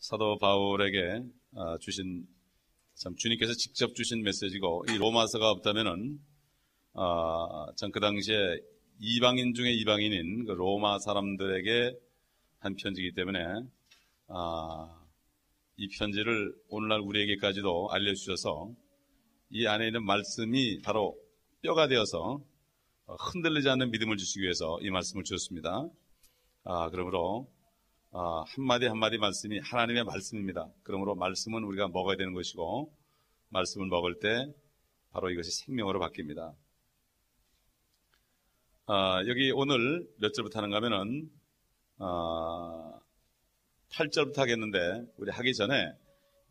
사도 바울에게 주신, 참 주님께서 직접 주신 메시지고, 이 로마서가 없다면은 전 그 당시에 이방인 중에 이방인인 그 로마 사람들에게 한 편지이기 때문에 이 편지를 오늘날 우리에게까지도 알려주셔서 이 안에 있는 말씀이 바로 뼈가 되어서 흔들리지 않는 믿음을 주시기 위해서 이 말씀을 주셨습니다. 그러므로 한마디 한마디 말씀이 하나님의 말씀입니다. 그러므로 말씀은 우리가 먹어야 되는 것이고, 말씀을 먹을 때 바로 이것이 생명으로 바뀝니다. 여기 오늘 몇 절부터 하는가 하면은 8절부터 하겠는데, 우리 하기 전에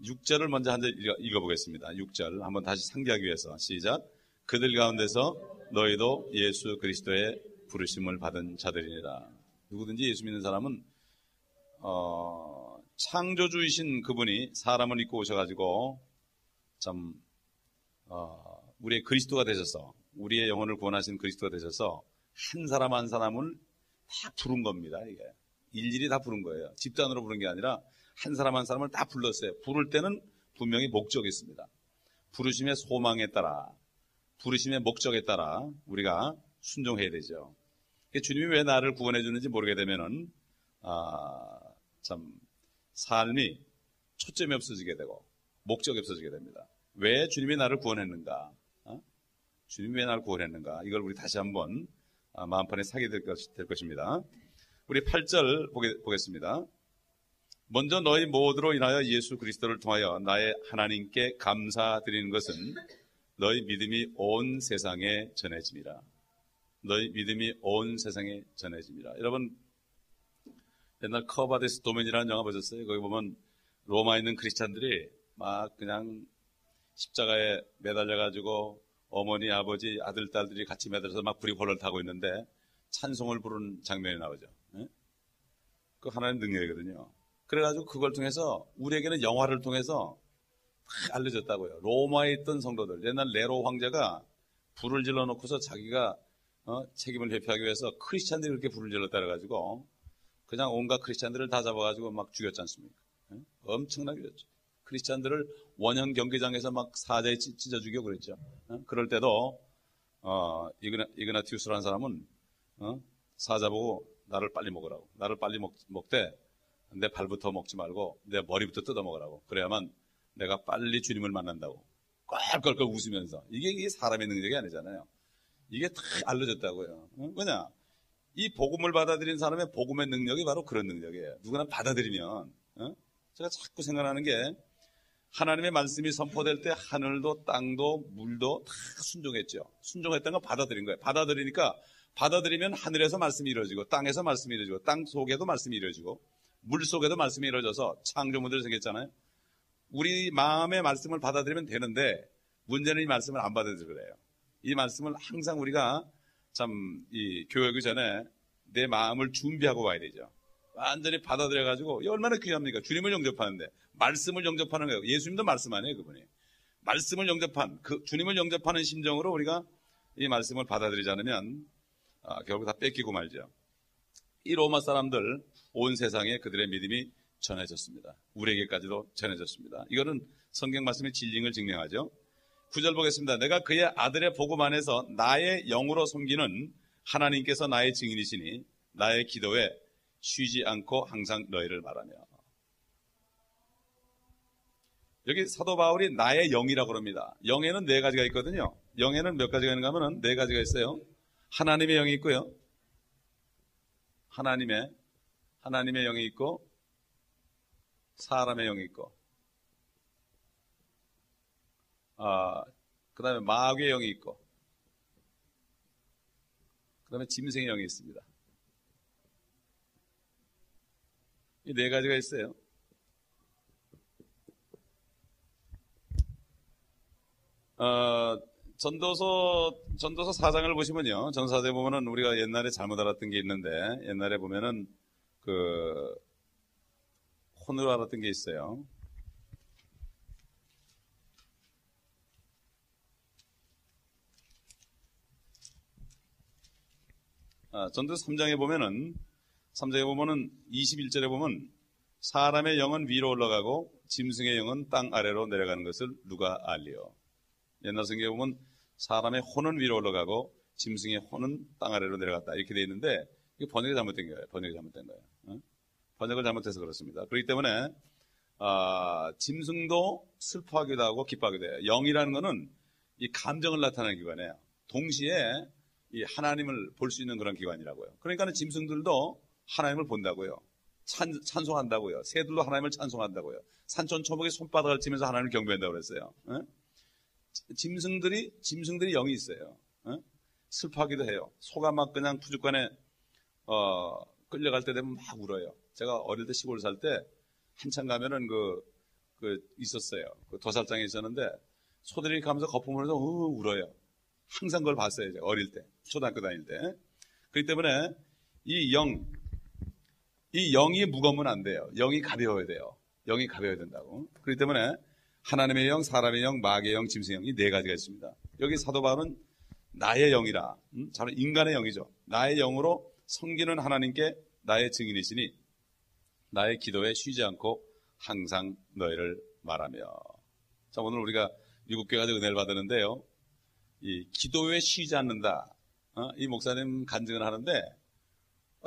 6절을 먼저 한 절 읽어보겠습니다. 6절 한번 다시 상기하기 위해서 시작. 그들 가운데서 너희도 예수 그리스도의 부르심을 받은 자들이니라. 누구든지 예수 믿는 사람은 창조주이신 그분이 사람을 입고 오셔가지고 참 우리의 그리스도가 되셔서, 우리의 영혼을 구원하신 그리스도가 되셔서 한 사람 한 사람을 다 부른 겁니다. 이게 일일이 다 부른 거예요. 집단으로 부른 게 아니라 한 사람 한 사람을 다 불렀어요. 부를 때는 분명히 목적이 있습니다. 부르심의 소망에 따라, 부르심의 목적에 따라 우리가 순종해야 되죠. 주님이 왜 나를 구원해 주는지 모르게 되면은 참 삶이 초점이 없어지게 되고 목적이 없어지게 됩니다. 왜 주님이 나를 구원했는가? 주님이 왜 나를 구원했는가? 이걸 우리 다시 한번 마음판에 사게 될 것입니다. 우리 8절 보겠습니다. 먼저 너희 모두로 인하여 예수 그리스도를 통하여 나의 하나님께 감사드리는 것은 너희 믿음이 온 세상에 전해짐이라. 너희 믿음이 온 세상에 전해짐이라. 여러분, 옛날 커바데스 도면이라는 영화 보셨어요? 거기 보면 로마에 있는 크리스찬들이 막 그냥 십자가에 매달려가지고 어머니, 아버지, 아들, 딸들이 같이 매달려서 막 불이 홀을 타고 있는데 찬송을 부르는 장면이 나오죠. 네? 그 하나님의 능력이거든요. 그래가지고 그걸 통해서 우리에게는 영화를 통해서 다 알려졌다고요. 로마에 있던 성도들, 옛날 네로 황제가 불을 질러놓고서 자기가 책임을 회피하기 위해서 크리스찬들이 그렇게 불을 질렀다 그래가지고 그냥 온갖 크리스찬들을 다 잡아가지고 막 죽였지 않습니까? 네? 엄청나게 죽였죠. 크리스찬들을 원형 경기장에서 막 사자에 찢어 죽여 그랬죠. 그럴 때도 이그나티우스라는 사람은 사자 보고 나를 빨리 먹으라고, 나를 빨리 먹되 내 발부터 먹지 말고 내 머리부터 뜯어 먹으라고, 그래야만 내가 빨리 주님을 만난다고 껄껄껄 웃으면서. 이게 사람의 능력이 아니잖아요. 이게 다 알려졌다고요. 왜냐? 이 복음을 받아들인 사람의 복음의 능력이 바로 그런 능력이에요. 누구나 받아들이면. 제가 자꾸 생각하는 게, 하나님의 말씀이 선포될 때 하늘도 땅도 물도 다 순종했죠. 순종했던 건 받아들인 거예요. 받아들이면 하늘에서 말씀이 이루어지고 땅에서 말씀이 이루어지고 땅 속에도 말씀이 이루어지고 물 속에도 말씀이 이루어져서 창조물들이 생겼잖아요. 우리 마음의 말씀을 받아들이면 되는데 문제는 이 말씀을 안 받아들여서 그래요. 이 말씀을 항상 우리가 참 이 교육이 전에 내 마음을 준비하고 와야 되죠. 완전히 받아들여가지고, 이 얼마나 귀합니까? 주님을 영접하는데 말씀을 영접하는 거예요. 예수님도 말씀 아니에요, 그분이. 말씀을 영접한, 주님을 영접하는 심정으로 우리가 이 말씀을 받아들이지 않으면 결국 다 뺏기고 말죠. 이 로마 사람들, 온 세상에 그들의 믿음이 전해졌습니다. 우리에게까지도 전해졌습니다. 이거는 성경 말씀의 진리를 증명하죠. 9절 보겠습니다. 내가 그의 아들의 복음 안에서 나의 영으로 섬기는 하나님께서 나의 증인이시니 나의 기도에 쉬지 않고 항상 너희를 말하며. 여기 사도 바울이 나의 영이라고 합니다. 영에는 네 가지가 있거든요. 영에는 몇 가지가 있는가 하면 네 가지가 있어요. 하나님의 영이 있고요. 하나님의 영이 있고, 사람의 영이 있고, 그 다음에 마귀의 영이 있고, 그 다음에 짐승의 영이 있습니다. 이 네 가지가 있어요. 전도서 4장을 보시면요. 전사대 보면은 우리가 옛날에 잘못 알았던 게 있는데, 옛날에 보면은 혼으로 알았던 게 있어요. 전도서 3장에 보면은 21절에 보면 사람의 영은 위로 올라가고 짐승의 영은 땅 아래로 내려가는 것을 누가 알리요. 옛날 성경에 보면 사람의 혼은 위로 올라가고 짐승의 혼은 땅 아래로 내려갔다 이렇게 돼 있는데 이게 번역이 잘못된 거예요. 번역이 잘못된 거예요. 번역을 잘못해서 그렇습니다. 그렇기 때문에 짐승도 슬퍼하기도 하고 기뻐하기도 해요. 영이라는 것은 이 감정을 나타내는 기관이에요. 동시에 이 하나님을 볼 수 있는 그런 기관이라고요. 그러니까 짐승들도 하나님을 본다고요. 찬송한다고요. 새들도 하나님을 찬송한다고요. 산천초목에 손바닥을 치면서 하나님을 경배한다고 그랬어요. 짐승들이 영이 있어요. 슬퍼하기도 해요. 소가 막 그냥 푸죽간에 끌려갈 때 되면 막 울어요. 제가 어릴 때 시골 살 때 한참 가면은 있었어요. 그 도살장에 있었는데 소들이 가면서 거품을 해서 울어요. 항상 그걸 봤어요. 제가 어릴 때, 초등학교 다닐 때. 그렇기 때문에 이 영이 무거우면 안 돼요. 영이 가벼워야 돼요. 영이 가벼워야 된다고. 그렇기 때문에 하나님의 영, 사람의 영, 마귀의 영, 짐승의 영 이 네 가지가 있습니다. 여기 사도 바울은 나의 영이라, 저는 인간의 영이죠. 나의 영으로 섬기는 하나님께 나의 증인이시니 나의 기도에 쉬지 않고 항상 너희를 말하며. 자, 오늘 우리가 미국 교회 가서 은혜를 받았는데요. 이 기도에 쉬지 않는다. 이 목사님 간증을 하는데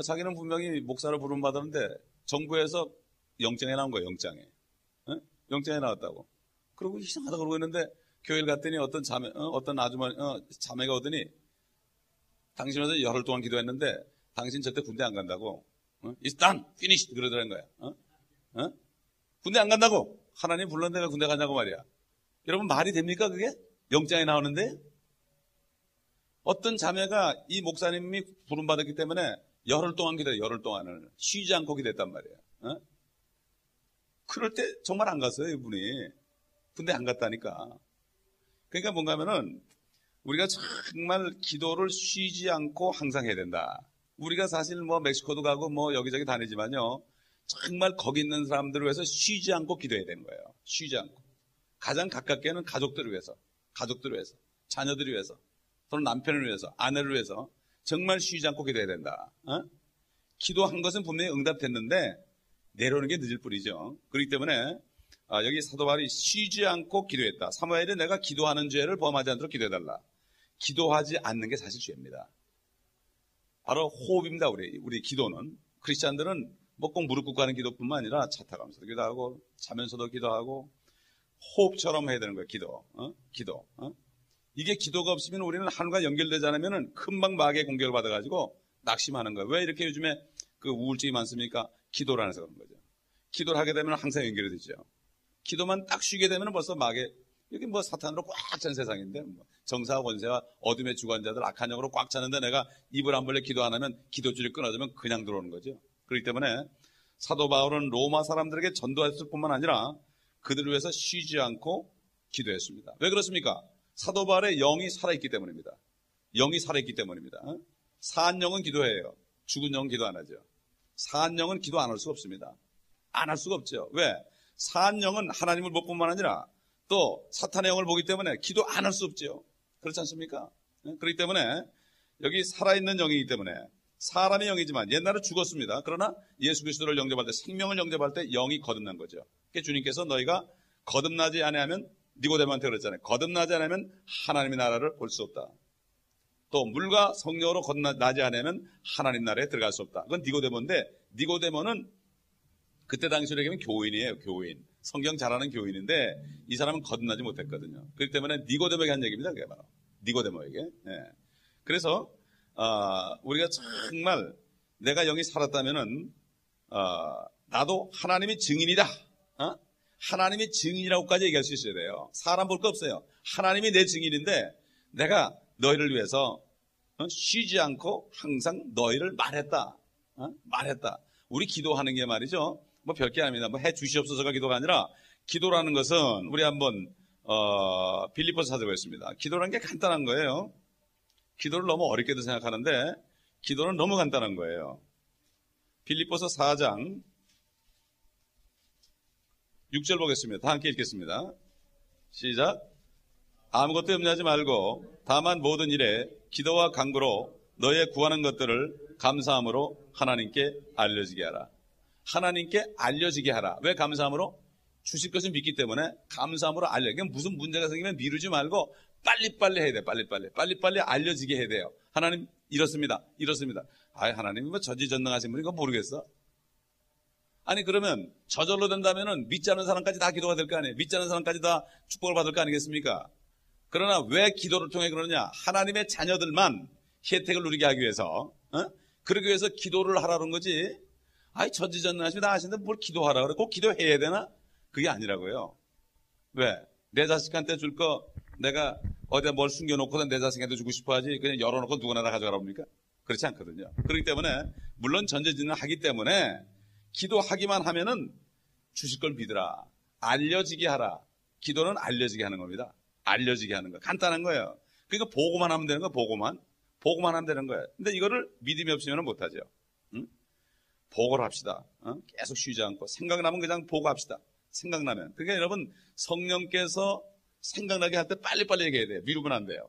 자기는 분명히 목사를 부름받았는데 정부에서 영장에 나온 거예요. 영장에 나왔다고. 그러고 이상하다 그러고 있는데 교회를 갔더니 어떤 아주머니 자매가 오더니 당신 어제 열흘 동안 기도했는데 당신 절대 군대 안 간다고. It's done, finished 그러더라는 거야. 군대 안 간다고. 하나님 불렀는데 내가 군대 가냐고 말이야. 여러분 말이 됩니까 그게? 영장에 나오는데? 어떤 자매가 이 목사님이 부름받았기 때문에 열흘 동안 기도해. 열흘 동안을 쉬지 않고 기도했단 말이에요. 그럴 때 정말 안 갔어요 이분이. 군대 안 갔다니까. 그러니까 뭔가 하면은 우리가 정말 기도를 쉬지 않고 항상 해야 된다. 우리가 사실 멕시코도 가고 여기저기 다니지만요. 정말 거기 있는 사람들을 위해서 쉬지 않고 기도해야 되는 거예요. 쉬지 않고. 가장 가깝게는 가족들을 위해서, 자녀들을 위해서, 또는 남편을 위해서, 아내를 위해서 정말 쉬지 않고 기도해야 된다. 기도한 것은 분명히 응답됐는데 내려오는 게 늦을 뿐이죠. 그렇기 때문에 여기 사도 바울이 쉬지 않고 기도했다. 사무엘이 내가 기도하는 죄를 범하지 않도록 기도해달라. 기도하지 않는 게 사실 죄입니다. 바로 호흡입니다. 우리 기도는. 크리스찬들은 꼭 무릎 꿇고 하는 기도뿐만 아니라 차 타가면서도 기도하고 자면서도 기도하고 호흡처럼 해야 되는 거예요. 기도. 이게 기도가 없으면 우리는 하늘과 연결되지 않으면 금방 마귀의 공격을 받아가지고 낙심하는 거예요. 왜 이렇게 요즘에 우울증이 많습니까? 기도를 안 해서 그런 거죠. 기도를 하게 되면 항상 연결이 되죠. 기도만 딱 쉬게 되면 벌써 여기 사탄으로 꽉 찬 세상인데 정사와 권세와 어둠의 주관자들 악한 영으로 꽉 차는데 내가 입을 한 벌레 기도 안 하면 기도줄이 끊어지면 그냥 들어오는 거죠. 그렇기 때문에 사도 바울은 로마 사람들에게 전도했을 뿐만 아니라 그들을 위해서 쉬지 않고 기도했습니다. 왜 그렇습니까? 사도 바울의 영이 살아있기 때문입니다. 영이 살아있기 때문입니다. 사한 영은 기도해요. 죽은 영은 기도 안 하죠. 사한 영은 기도 안 할 수가 없습니다. 안 할 수가 없죠. 왜? 사한 영은 하나님을 볼 뿐만 아니라 또 사탄의 영을 보기 때문에 기도 안 할 수 없죠. 그렇지 않습니까? 그렇기 때문에 여기 살아있는 영이기 때문에 사람의 영이지만 옛날에 죽었습니다. 그러나 예수 그리스도를 영접할 때, 생명을 영접할 때 영이 거듭난 거죠. 그러니까 주님께서 너희가 거듭나지 않으면, 니고데모한테 그랬잖아요. 거듭나지 않으면 하나님의 나라를 볼 수 없다. 또 물과 성령으로 거듭나지 않으면 하나님 나라에 들어갈 수 없다. 그건 니고데모인데, 니고데모는 그때 당시로 얘기하면 교인이에요. 교인. 성경 잘하는 교인인데 이 사람은 거듭나지 못했거든요. 그렇기 때문에 니고데모에게 한 얘기입니다. 그게 바로 니고데모에게. 그래서 우리가 정말 내가 영이 살았다면은 나도 하나님이 증인이다. 하나님이 증인이라고까지 얘기할 수 있어야 돼요. 사람 볼 거 없어요. 하나님이 내 증인인데 내가 너희를 위해서 쉬지 않고 항상 너희를 말했다. 우리 기도하는 게 말이죠. 별게 아닙니다. 해 주시옵소서가 기도가 아니라 기도라는 것은 우리 한번 빌립보서 찾아보겠습니다. 기도라는 게 간단한 거예요. 기도를 너무 어렵게도 생각하는데 기도는 너무 간단한 거예요. 빌립보서 4장 6절 보겠습니다. 다 함께 읽겠습니다. 시작. 아무것도 염려하지 말고 다만 모든 일에 기도와 간구로 너의 구하는 것들을 감사함으로 하나님께 알려지게 하라. 하나님께 알려지게 하라. 왜 감사함으로? 주실 것을 믿기 때문에 감사함으로 알려. 그러니까 무슨 문제가 생기면 미루지 말고 빨리빨리 해야 돼. 빨리빨리 알려지게 해야 돼요. 하나님 이렇습니다. 하나님이 뭐 전지전능하신 분인 거 모르겠어? 아니 그러면 저절로 된다면은 믿지 않는 사람까지 다 기도가 될 거 아니에요. 믿지 않는 사람까지 다 축복을 받을 거 아니겠습니까? 그러나 왜 기도를 통해 그러냐? 하나님의 자녀들만 혜택을 누리게 하기 위해서, 그러기 위해서 기도를 하라는 거지. 아이 전지전능하시면 다 아시는데 뭘 기도하라 그래? 꼭 기도해야 되나? 그게 아니라고요. 왜? 내 자식한테 줄 거 내가 어디다 뭘 숨겨놓고서 내 자식한테 주고 싶어 하지 그냥 열어놓고 누구나 다 가져가라 봅니까? 그렇지 않거든요. 그렇기 때문에 물론 전지전능하기 때문에 기도하기만 하면은 주실 걸 믿으라. 알려지게 하라. 기도는 알려지게 하는 겁니다. 알려지게 하는 거. 간단한 거예요. 그러니까 보고만 하면 되는 거예요. 보고만 하면 되는 거예요. 근데 이거를 믿음이 없으면 못하죠. 보고를 합시다. 계속 쉬지 않고 생각나면 그냥 보고합시다. 생각나면. 그러니까 여러분 성령께서 생각나게 할 때 빨리빨리 얘기해야 돼요. 미루면 안 돼요.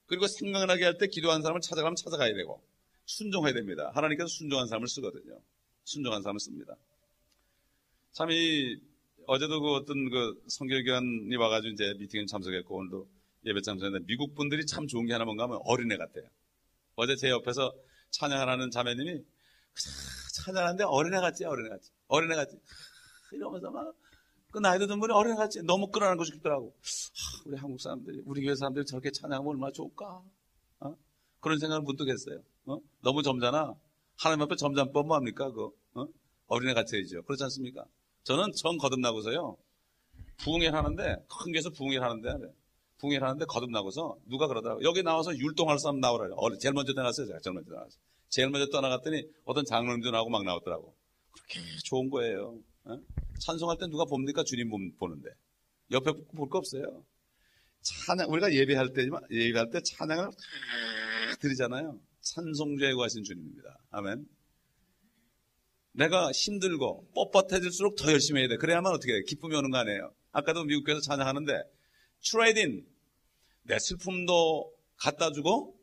그리고 생각나게 할 때 기도하는 사람을 찾아가면 찾아가야 되고 순종해야 됩니다. 하나님께서 순종한 사람을 쓰거든요. 순종한 사람을 씁니다. 참 어제도 그 어떤 그 선교기관이 와가지고 이제 미팅에 참석했고 오늘도 예배 참석했는데 미국 분들이 참 좋은 게 하나 뭔가 하면 어린애 같아요. 어제 제 옆에서 찬양하는 자매님이 찬양하는데 어린애 같지. 이러면서 막 그 나이도 든 분이 어린애 같지. 너무 끌어안고 싶더라고. 우리 한국 사람들이, 우리 교회 사람들이 저렇게 찬양하면 얼마나 좋을까. 그런 생각을 문득 했어요. 너무 점잖아. 하나님 앞에 점잖법 뭐합니까? 어린애 같이 해야죠. 그렇지 않습니까? 저는 정 거듭나고서요. 부흥회 하는데, 큰 교회에서 부흥회 하는데 거듭나고서 누가 그러더라고요. 여기 나와서 율동할 사람 나오라요. 제일 먼저 떠났어요. 제일 먼저 떠나갔더니 어떤 장로님도 나오고 막 나왔더라고. 그렇게 좋은 거예요. 찬송할 때 누가 봅니까? 주님 보는데. 옆에 볼 거 없어요. 찬양, 우리가 예배할 때 찬양을 드리잖아요. 찬송주에 구하신 주님입니다. 아멘. 내가 힘들고 뻣뻣해질수록 더 열심히 해야 돼. 그래야만 어떻게 해? 기쁨이 오는 거 아니에요. 아까도 미국에서 찬양하는데 트레이딩, 내 슬픔도 갖다 주고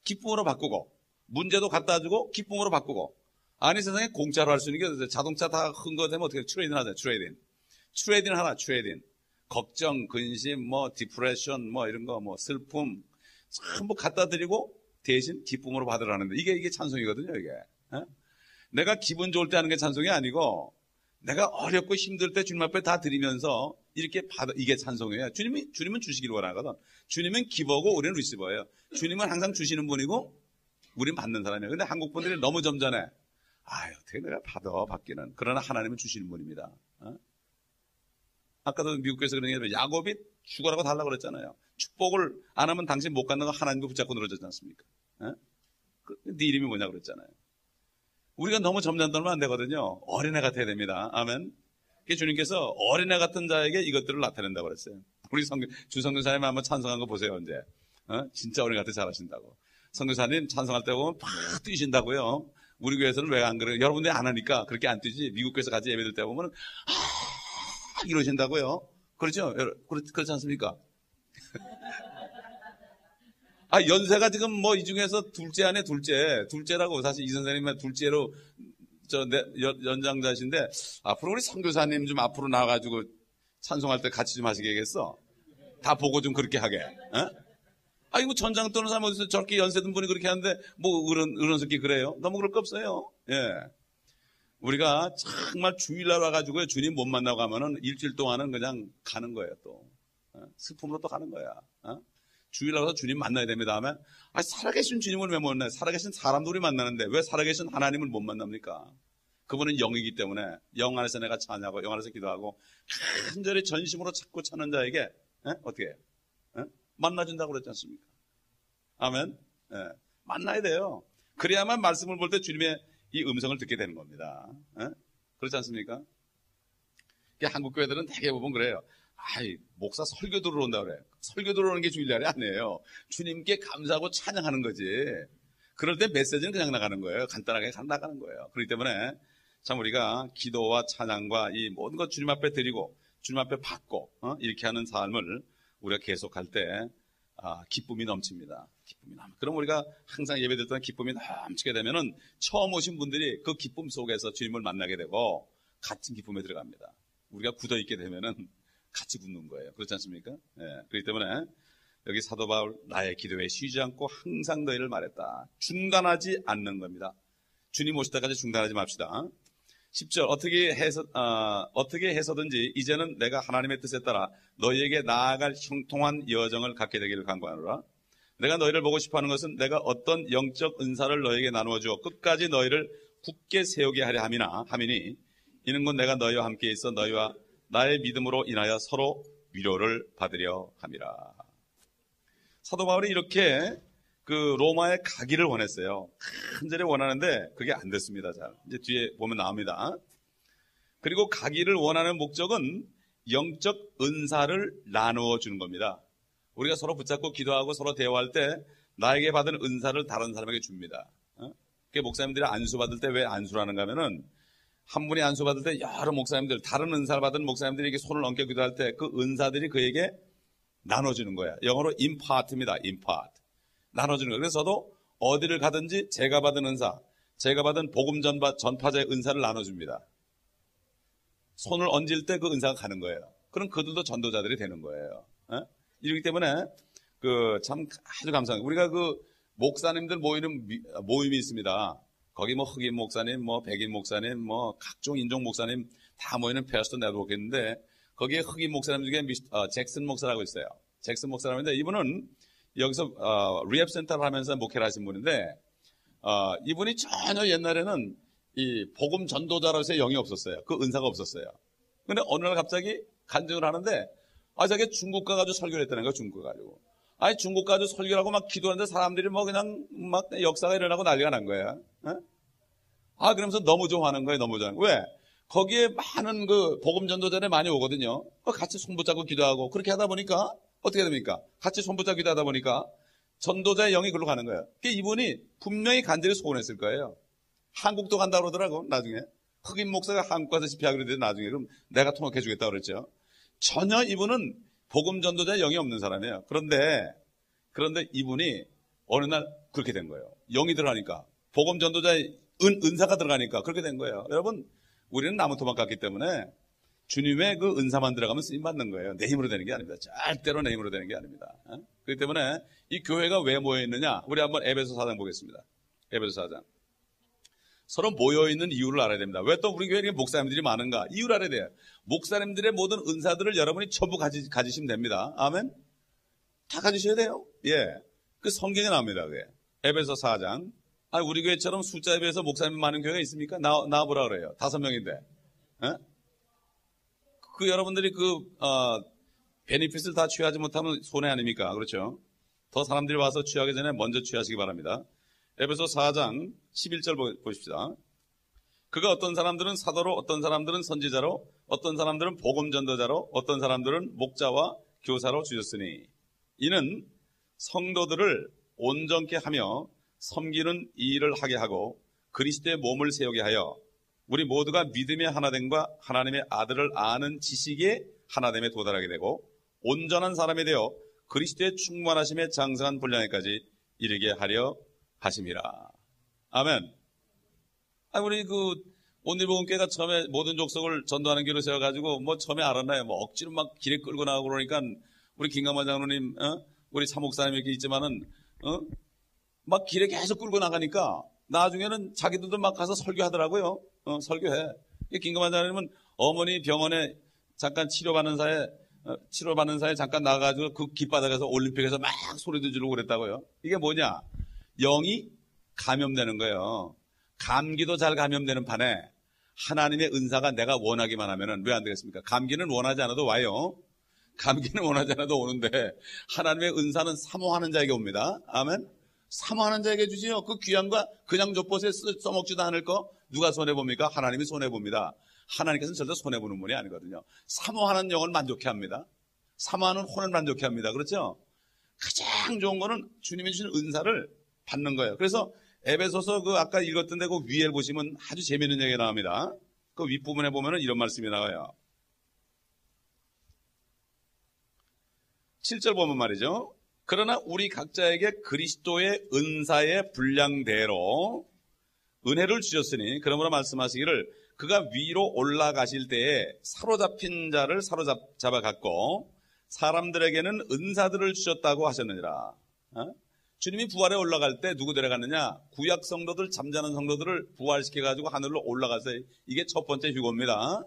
기쁨으로 바꾸고 문제도 갖다 주고 기쁨으로 바꾸고. 아니 세상에 공짜로 할 수 있는 게 자동차 다 큰 거 되면 어떻게 트레이딩 하자. 트레이딩 하라. 걱정, 근심, 디프레션, 이런 거, 슬픔 전부 갖다 드리고 대신 기쁨으로 받으라는데 이게 찬송이거든요. 이게. 내가 기분 좋을 때 하는 게 찬송이 아니고 내가 어렵고 힘들 때 주님 앞에 다 드리면서 이렇게 받아, 이게 찬송이에요. 주님은 주시기를 원하거든. 주님은 기버고 우리는 리시버예요. 주님은 항상 주시는 분이고 우리는 받는 사람이에요. 근데 한국 분들이 너무 점잖해. 어떻게 내가 받기는. 그러나 하나님은 주시는 분입니다. 아까도 미국에서 그런 게 야곱이 죽어라고 달라고 그랬잖아요. 축복을 안 하면 당신 못 갖는 거 하나님도 붙잡고 늘어졌지 않습니까? 네 이름이 뭐냐 그랬잖아요. 우리가 너무 점잖들면 안 되거든요. 어린애 같아야 됩니다. 아멘. 주님께서 어린애 같은 자에게 이것들을 나타낸다고 그랬어요. 우리 주성교사님 한번 찬송한 거 보세요. 언제. 진짜 어린애 같아 잘하신다고. 성교사님 찬송할 때 보면 팍 뛰신다고요. 우리 교회에서는 왜 안 그래요? 여러분들이 안 하니까 그렇게 안 뛰지. 미국 교회에서 같이 예배드릴 때 보면 이러신다고요. 그렇죠? 그렇지 않습니까? 연세가 지금 이 중에서 둘째 안에 둘째라고 사실 이 선생님은 둘째로 연장자신데 앞으로 우리 선교사님 좀 앞으로 나와가지고 찬송할 때 같이 좀 하시겠어? 다 보고 좀 그렇게 하게. 이거 전장 떠는 사람 어디서 저렇게 연세 든 분이 그렇게 하는데 어른스럽게 그래요? 너무 그럴 거 없어요. 예. 우리가 정말 주일날 와가지고 주님 못 만나고 하면은 일주일 동안은 그냥 가는 거예요, 또. 슬픔으로 또 가는 거야. 주일날 와서 주님 만나야 됩니다 하면, 살아계신 주님을 왜 못 만나요? 살아계신 사람도 우리 만나는데 왜 살아계신 하나님을 못 만납니까? 그분은 영이기 때문에 영 안에서 내가 찬양하고 영 안에서 기도하고 간절히 전심으로 찾고 찾는 자에게 어떻게 해요? 만나준다고 그랬지 않습니까? 아멘. 만나야 돼요. 그래야만 말씀을 볼 때 주님의 이 음성을 듣게 되는 겁니다. 그렇지 않습니까? 한국 교회들은 되게 보면 그래요. 목사 설교 들어온다 그래. 설교 들어오는 게 주일날이 아니에요. 주님께 감사하고 찬양하는 거지. 그럴 때 메시지는 그냥 나가는 거예요. 간단하게 나가는 거예요. 그렇기 때문에 참 우리가 기도와 찬양과 이 모든 것 주님 앞에 드리고 주님 앞에 받고 이렇게 하는 삶을 우리가 계속할 때 기쁨이 넘칩니다. 그럼 우리가 항상 예배드릴 때 기쁨이 넘치게 되면은 처음 오신 분들이 그 기쁨 속에서 주님을 만나게 되고 같은 기쁨에 들어갑니다. 우리가 굳어 있게 되면은 같이 굳는 거예요. 그렇지 않습니까? 예, 그렇기 때문에 여기 사도 바울 나의 기도에 쉬지 않고 항상 너희를 말했다. 중단하지 않는 겁니다. 주님 오실 때까지 중단하지 맙시다. 10절 어떻게 해서든지 이제는 내가 하나님의 뜻에 따라 너희에게 나아갈 형통한 여정을 갖게 되기를 간구하노라. 내가 너희를 보고 싶어하는 것은 내가 어떤 영적 은사를 너희에게 나누어 주어 끝까지 너희를 굳게 세우게 하려 함이니 이는 곧 내가 너희와 함께 있어 너희와 나의 믿음으로 인하여 서로 위로를 받으려 함이라. 사도 바울이 이렇게 그 로마에 가기를 원했어요. 간절히 원하는데 그게 안 됐습니다. 잘 이제 뒤에 보면 나옵니다. 그리고 가기를 원하는 목적은 영적 은사를 나누어 주는 겁니다. 우리가 서로 붙잡고 기도하고 서로 대화할 때 나에게 받은 은사를 다른 사람에게 줍니다. 그게 목사님들이 안수 받을 때 왜 안수라는가 하면은 한 분이 안수 받을 때 여러 목사님들 다른 은사를 받은 목사님들이 이렇게 손을 얹게 기도할 때 그 은사들이 그에게 나눠주는 거야. 영어로 impart입니다. impart. 나눠주는 거예요. 그래서 저도 어디를 가든지 제가 받은 은사, 제가 받은 복음 전파자의 은사를 나눠줍니다. 손을 얹을 때 그 은사가 가는 거예요. 그럼 그들도 전도자들이 되는 거예요. 이렇기 때문에 참 아주 감사합니다. 우리가 그 목사님들 모이는 모임이 있습니다. 거기 뭐 흑인 목사님, 뭐 백인 목사님, 뭐 각종 인종 목사님 다 모이는 페어스도 네트워크인데 거기에 흑인 목사님 중에 잭슨 목사라고 있어요. 잭슨 목사라고 있는데 이분은 여기서 리앱 센터를 하면서 목회를 하신 분인데 이분이 전혀 옛날에는 이 복음 전도자로서의 영이 없었어요. 그 은사가 없었어요. 근데 어느 날 갑자기 간증을 하는데 자기 중국 가가지고 설교를 했다는 거예요. 중국 가가지고. 중국 가가지고 설교를 하고 막 기도하는데 사람들이 뭐 그냥 막 역사가 일어나고 난리가 난 거예요. 그러면서 너무 좋아하는 거예요. 너무 좋아하는 거예요. 왜? 거기에 많은 그 복음 전도자들이 많이 오거든요. 같이 손 붙잡고 기도하고 그렇게 하다 보니까 어떻게 됩니까? 같이 손 붙잡고 기도하다 보니까 전도자의 영이 글로 가는 거예요. 이분이 분명히 간절히 소원했을 거예요. 한국도 간다고 그러더라고. 나중에 흑인 목사가 한국 가서 집회하기로 했는데 나중에 그럼 내가 통역해 주겠다고 그랬죠. 전혀 이분은 복음 전도자의 영이 없는 사람이에요. 그런데 이분이 어느 날 그렇게 된 거예요. 영이 들어가니까 복음 전도자의 은사가 들어가니까 그렇게 된 거예요. 여러분 우리는 나무 토막 같기 때문에 주님의 그 은사만 들어가면 쓰임 받는 거예요. 내 힘으로 되는 게 아닙니다. 절대로 내 힘으로 되는 게 아닙니다. 그렇기 때문에 이 교회가 왜 모여 있느냐? 우리 한번 에베소 4장 보겠습니다. 에베소 4장. 서로 모여 있는 이유를 알아야 됩니다. 왜 또 우리 교회에 목사님들이 많은가? 이유를 알아야 돼요. 목사님들의 모든 은사들을 여러분이 전부 가지시면 됩니다. 아멘. 다 가지셔야 돼요. 예. 그 성경에 나옵니다. 그게. 에베소 4장. 우리 교회처럼 숫자에 비해서 목사님 많은 교회가 있습니까? 나와보라 그래요. 5명인데. 여러분들이 베니핏을 다 취하지 못하면 손해 아닙니까? 그렇죠? 더 사람들이 와서 취하기 전에 먼저 취하시기 바랍니다. 에베소 4장 11절 보십시다. 그가 어떤 사람들은 사도로, 어떤 사람들은 선지자로, 어떤 사람들은 복음 전도자로, 어떤 사람들은 목자와 교사로 주셨으니 이는 성도들을 온전케 하며 섬기는 일을 하게 하고 그리스도의 몸을 세우게 하여 우리 모두가 믿음의 하나됨과 하나님의 아들을 아는 지식의 하나됨에 도달하게 되고 온전한 사람이 되어 그리스도의 충만하심에 장성한 분량에까지 이르게 하려 하심이라. 아멘. 우리 온누리복음교회가 처음에 모든 족속을 전도하는 길로 세워가지고 처음에 알았나요? 억지로 막 길에 끌고 나가고 그러니까 우리 김강만 장로님, 우리 사목사님 이렇게 있지만은 막 길에 계속 끌고 나가니까 나중에는 자기들도 막 가서 설교하더라고요. 설교해. 김강만 장로님은 어머니 병원에 잠깐 치료받는 사이에 잠깐 나가가지고 그 길바닥에서 올림픽에서 막 소리도 지르고 그랬다고요. 이게 뭐냐? 영이 감염되는 거예요. 감기도 잘 감염되는 판에 하나님의 은사가 내가 원하기만 하면은 왜 안 되겠습니까? 감기는 원하지 않아도 와요. 감기는 원하지 않아도 오는데 하나님의 은사는 사모하는 자에게 옵니다. 아멘. 사모하는 자에게 주지요. 그 귀한과 그냥 족보에 써먹지도 않을 거 누가 손해봅니까? 하나님이 손해봅니다. 하나님께서는 절대 손해보는 분이 아니거든요. 사모하는 영을 만족해 합니다. 사모하는 혼을 만족해 합니다. 그렇죠? 가장 좋은 거는 주님이 주신 은사를 받는 거예요. 그래서 에베소서 아까 읽었던 데 그 위에 보시면 아주 재미있는 얘기가 나옵니다. 그 윗부분에 보면은 이런 말씀이 나와요. 7절 보면 말이죠. 그러나 우리 각자에게 그리스도의 은사의 분량대로 은혜를 주셨으니 그러므로 말씀하시기를 그가 위로 올라가실 때에 사로잡힌 자를 사로잡아 갖고 사람들에게는 은사들을 주셨다고 하셨느니라. 주님이 부활에 올라갈 때 누구 데려갔느냐? 구약 성도들, 잠자는 성도들을 부활시켜가지고 하늘로 올라가서 이게 첫 번째 휴거입니다.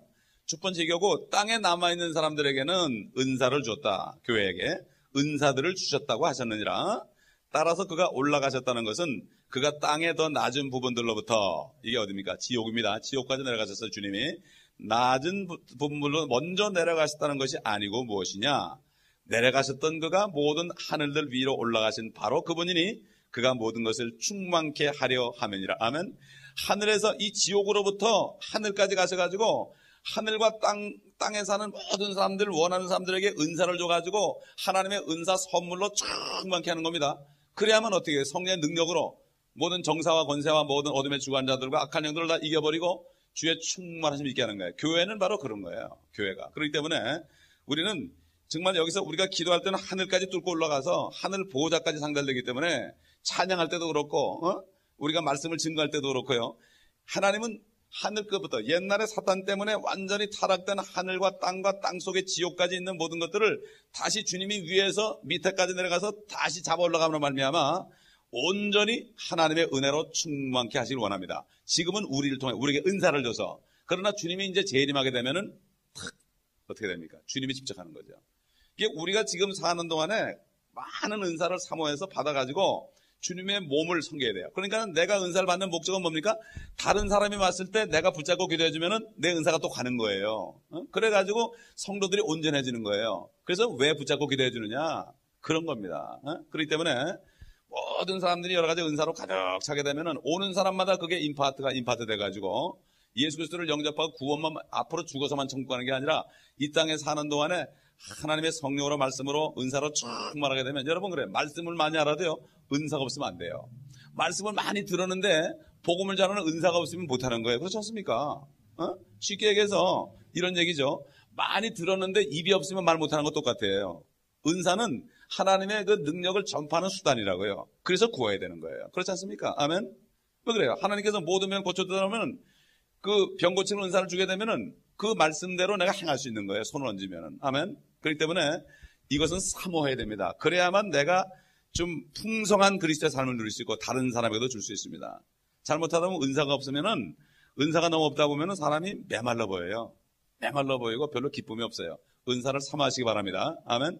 첫 번째 휴거고 땅에 남아있는 사람들에게는 은사를 줬다. 교회에게 은사들을 주셨다고 하셨느니라. 따라서 그가 올라가셨다는 것은 그가 땅의 더 낮은 부분들로부터 이게 어디입니까? 지옥입니다. 지옥까지 내려가셨어요. 주님이 낮은 부분으로 먼저 내려가셨다는 것이 아니고 무엇이냐? 내려가셨던 그가 모든 하늘들 위로 올라가신 바로 그분이니 그가 모든 것을 충만케 하려 함이니라. 아멘. 하늘에서 이 지옥으로부터 하늘까지 가셔가지고 하늘과 땅에 사는 모든 사람들, 원하는 사람들에게 은사를 줘가지고 하나님의 은사 선물로 충만케 하는 겁니다. 그래야만 어떻게 해요? 성령의 능력으로 모든 정사와 권세와 모든 어둠의 주관자들과 악한 영들을 다 이겨버리고 주의 충만하심 있게 하는 거예요. 교회는 바로 그런 거예요. 교회가. 그렇기 때문에 우리는 정말 여기서 우리가 기도할 때는 하늘까지 뚫고 올라가서 하늘 보호자까지 상달되기 때문에 찬양할 때도 그렇고 우리가 말씀을 증거할 때도 그렇고요. 하나님은 하늘 것부터 옛날에 사탄 때문에 완전히 타락된 하늘과 땅과 땅 속에 지옥까지 있는 모든 것들을 다시 주님이 위에서 밑에까지 내려가서 다시 잡아 올라가므로 말미암아 온전히 하나님의 은혜로 충만케 하시길 원합니다. 지금은 우리를 통해 우리에게 은사를 줘서. 그러나 주님이 이제 재림하게 되면은 어떻게 됩니까? 주님이 직접 하는 거죠. 이게 우리가 지금 사는 동안에 많은 은사를 사모해서 받아가지고 주님의 몸을 섬겨야 돼요. 그러니까 내가 은사를 받는 목적은 뭡니까? 다른 사람이 왔을 때 내가 붙잡고 기도해주면은 내 은사가 또 가는 거예요. 그래가지고 성도들이 온전해지는 거예요. 그래서 왜 붙잡고 기도해주느냐? 그런 겁니다. 그렇기 때문에 모든 사람들이 여러 가지 은사로 가득 차게 되면은 오는 사람마다 그게 임파트 돼가지고 예수 그리스도를 영접하고 구원만 앞으로 죽어서만 천국 가는 게 아니라 이 땅에 사는 동안에 하나님의 성령으로 말씀으로 은사로 충만하게 되면 여러분 그래 말씀을 많이 알아도요 은사가 없으면 안 돼요. 말씀을 많이 들었는데 복음을 전하는 은사가 없으면 못하는 거예요. 그렇지 않습니까? 쉽게 얘기해서 이런 얘기죠. 많이 들었는데 입이 없으면 말 못하는 것 똑같아요. 은사는 하나님의 그 능력을 전파하는 수단이라고요. 그래서 구해야 되는 거예요. 그렇지 않습니까? 아멘. 왜 그래요? 하나님께서 모든 병 고쳐주다 보면 그 병 고치는 은사를 주게 되면은 그 말씀대로 내가 행할 수 있는 거예요. 손을 얹으면은. 아멘. 그렇기 때문에 이것은 사모해야 됩니다. 그래야만 내가 좀 풍성한 그리스도의 삶을 누릴 수 있고 다른 사람에게도 줄 수 있습니다. 잘못하다 보면 은사가 없으면은 은사가 너무 없다 보면은 사람이 메말라 보여요. 메말라 보이고 별로 기쁨이 없어요. 은사를 사모하시기 바랍니다. 아멘.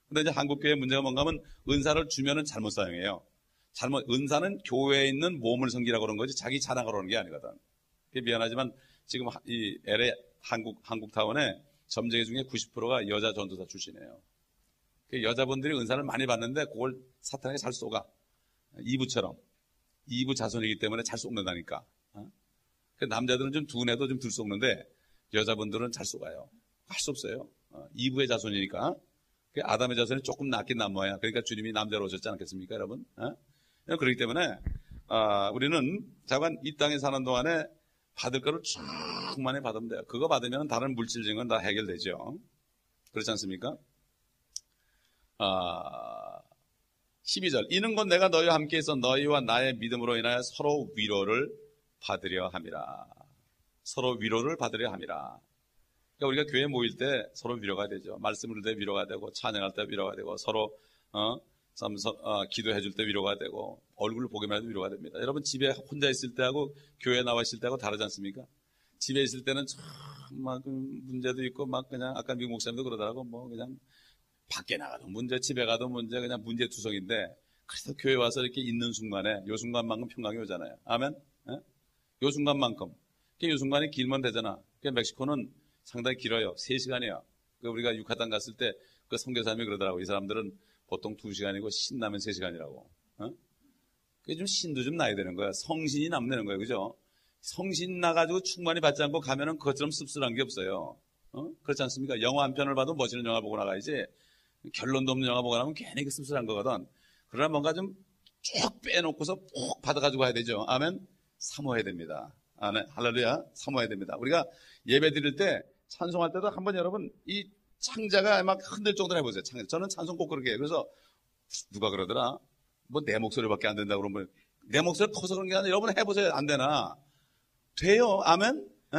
근데 이제 한국교회 문제가 뭔가 하면 은사를 주면은 잘못 사용해요. 은사는 교회에 있는 몸을 섬기라고 그런 거지 자기 자랑하러 그러는 게 아니거든. 미안하지만 지금 이 LA 한국타운에 점쟁이 중에 90%가 여자 전도사 출신이에요. 여자분들이 은사를 많이 받는데 그걸 사탄에게 잘 쏘가. 이브처럼. 이브 자손이기 때문에 잘 쏘는다니까. 남자들은 좀 둔해도 좀 덜 쏘는데 여자분들은 잘 쏘가요. 할 수 없어요. 이브의 자손이니까. 아담의 자손이 조금 낫긴 남아야. 그러니까 주님이 남자로 오셨지 않겠습니까, 여러분? 그렇기 때문에 우리는 자관 이 땅에 사는 동안에 받을 거를 충만히 받으면 돼요. 그거 받으면 다른 물질적인 건 다 해결되죠. 그렇지 않습니까? 12절 이는 곧 내가 너희와 함께해서 너희와 나의 믿음으로 인하여 서로 위로를 받으려 함이라. 서로 위로를 받으려 함이라. 그러니까 우리가 교회에 모일 때 서로 위로가 되죠. 말씀을 들 때 위로가 되고 찬양할 때 위로가 되고 서로 기도해 줄 때 위로가 되고 얼굴을 보기만 해도 위로가 됩니다. 여러분 집에 혼자 있을 때하고 교회에 나와 있을 때하고 다르지 않습니까? 집에 있을 때는 막 문제도 있고 막 그냥 아까 미국 목사님도 그러더라고 뭐 그냥 밖에 나가도 문제 집에 가도 문제 그냥 문제투성인데 그래서 교회 와서 이렇게 있는 순간에 요 순간만큼 평강이 오잖아요. 아멘? 요 순간만큼. 요 순간이 길면 되잖아. 멕시코는 상당히 길어요. 3시간이야. 우리가 유카탄 갔을 때 그 선교사님이 그러더라고. 이 사람들은 보통 2시간이고 신나면 3시간이라고. 그게 좀 신도 좀 나야 되는 거야. 성신이 나면 되는 거예요. 그죠? 성신 나가지고 충만히 받지 않고 가면은 그것처럼 씁쓸한 게 없어요. 그렇지 않습니까? 영화 한 편을 봐도 멋있는 영화 보고 나가야지. 결론도 없는 영화 보고 나면 괜히 그 씁쓸한 거거든. 그러나 뭔가 좀 쭉 빼놓고서 푹 받아가지고 가야 되죠. 아멘? 사모해야 됩니다. 아멘. 할렐루야. 사모해야 됩니다. 우리가 예배 드릴 때 찬송할 때도 한번 여러분 이 창자가 막 흔들 정도로 해보세요. 저는 찬송 꼭 그렇게 해요. 그래서 누가 그러더라? 뭐 내 목소리밖에 안 된다고 그러면 내 목소리 커서 그런 게 아니라 여러분 해보세요. 안 되나? 돼요. 아멘? 에?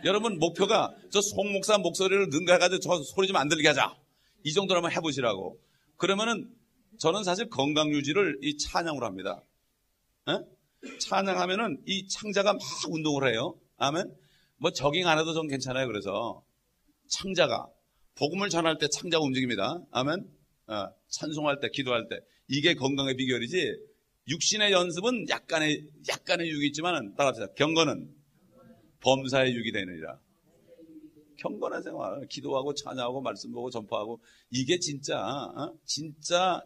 여러분 목표가 저 송 목사 목소리를 능가해가지고 저 소리 좀 안 들리게 하자. 이 정도로 한번 해보시라고. 그러면은 저는 사실 건강 유지를 이 찬양으로 합니다. 에? 찬양하면은 이 창자가 막 운동을 해요. 아멘? 뭐 저깅 안 해도 전 괜찮아요. 그래서 창자가 복음을 전할 때 창자가 움직입니다. 아멘? 찬송할 때, 기도할 때 이게 건강의 비결이지. 육신의 연습은 약간의 유익이 있지만 따라합시다. 경건은 범사의 유익이 되느니라. 경건한 생활, 기도하고 찬양하고 말씀 보고 전파하고 이게 진짜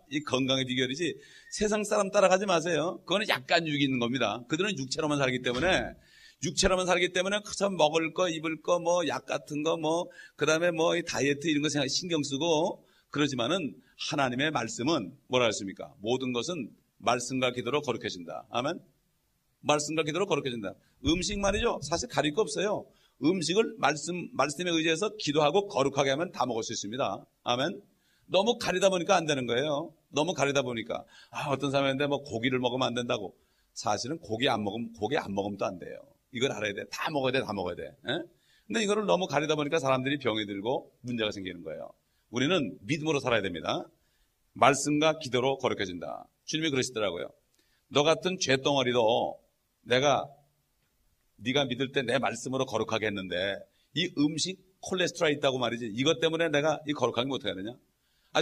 이 건강의 비결이지. 세상 사람 따라가지 마세요. 그거는 약간 유익이 있는 겁니다. 그들은 육체로만 살기 때문에 그저 먹을 거, 입을 거, 뭐 약 같은 거, 뭐 그다음에 뭐 이 다이어트 이런 거 생각 신경 쓰고 그러지만은 하나님의 말씀은 뭐라 했습니까? 모든 것은 말씀과 기도로 거룩해진다. 아멘. 말씀과 기도로 거룩해진다. 음식 말이죠. 사실 가릴 거 없어요. 음식을 말씀에 의지해서 기도하고 거룩하게 하면 다 먹을 수 있습니다. 아멘. 너무 가리다 보니까 안 되는 거예요. 너무 가리다 보니까 어떤 사람인데 뭐 고기를 먹으면 안 된다고. 사실은 고기 안 먹으면 또 안 돼요. 이걸 알아야 돼. 다 먹어야 돼. 에? 근데 이거를 너무 가리다 보니까 사람들이 병이 들고 문제가 생기는 거예요. 우리는 믿음으로 살아야 됩니다. 말씀과 기도로 거룩해진다. 주님이 그러시더라고요. 너 같은 죄덩어리도 네가 믿을 때 내 말씀으로 거룩하게 했는데 이 음식 콜레스테롤이 있다고 말이지. 이것 때문에 내가 이 거룩하게 못 하게 되냐?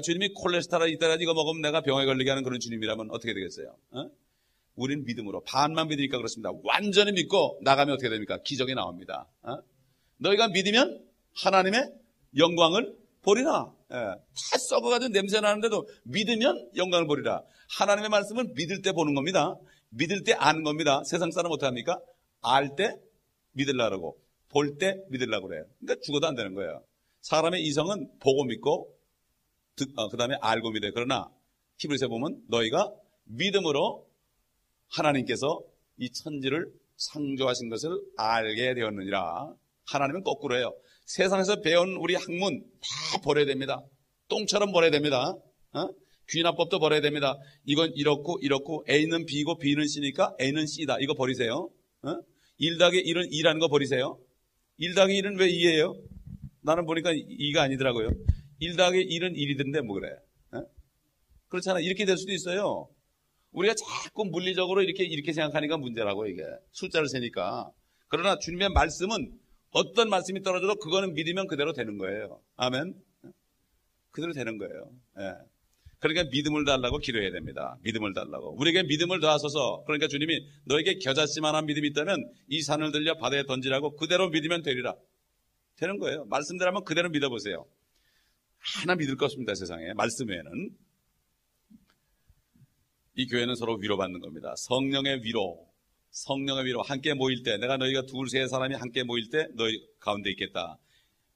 주님이 콜레스테롤이 있다라 이거 먹으면 내가 병에 걸리게 하는 그런 주님이라면 어떻게 되겠어요? 우리는 믿음으로 반만 믿으니까 그렇습니다. 완전히 믿고 나가면 어떻게 됩니까? 기적이 나옵니다. 너희가 믿으면 하나님의 영광을 보리라. 다 썩어가지고 냄새 나는데도 믿으면 영광을 보리라. 하나님의 말씀은 믿을 때 보는 겁니다. 믿을 때 아는 겁니다. 세상 사람 어떻게 합니까? 알 때 믿으려고, 볼 때 믿으려고 그래요. 그러니까 죽어도 안 되는 거예요. 사람의 이성은 보고 믿고 그 다음에 알고 믿어요. 그러나 히브리서에 보면 너희가 믿음으로 하나님께서 이 천지를 창조하신 것을 알게 되었느니라. 하나님은 거꾸로 해요. 세상에서 배운 우리 학문 다 버려야 됩니다. 똥처럼 버려야 됩니다. 귀납법도 버려야 됩니다. 이건 이렇고 A는 B고 B는 C니까 A는 C다. 이거 버리세요. 1 더하기 1은 2라는 거 버리세요. 1 더하기 1은 왜 2예요? 나는 보니까 2가 아니더라고요. 1 더하기 1은 1이던데 뭐 그래. 그렇잖아. 이렇게 될 수도 있어요. 우리가 자꾸 물리적으로 이렇게 생각하니까 문제라고 이게. 숫자를 세니까. 그러나 주님의 말씀은 어떤 말씀이 떨어져도 그거는 믿으면 그대로 되는 거예요. 아멘. 그대로 되는 거예요. 예. 그러니까 믿음을 달라고 기도해야 됩니다. 믿음을 달라고. 우리에게 믿음을 더하소서. 그러니까 주님이 너에게 겨자씨만한 믿음이 있다면 이 산을 들려 바다에 던지라고 그대로 믿으면 되리라. 되는 거예요. 말씀대로 하면 그대로 믿어보세요. 하나 믿을 거 없습니다. 세상에. 말씀 외에는. 이 교회는 서로 위로받는 겁니다. 성령의 위로. 함께 모일 때, 내가 너희가 둘, 세 사람이 함께 모일 때 너희 가운데 있겠다.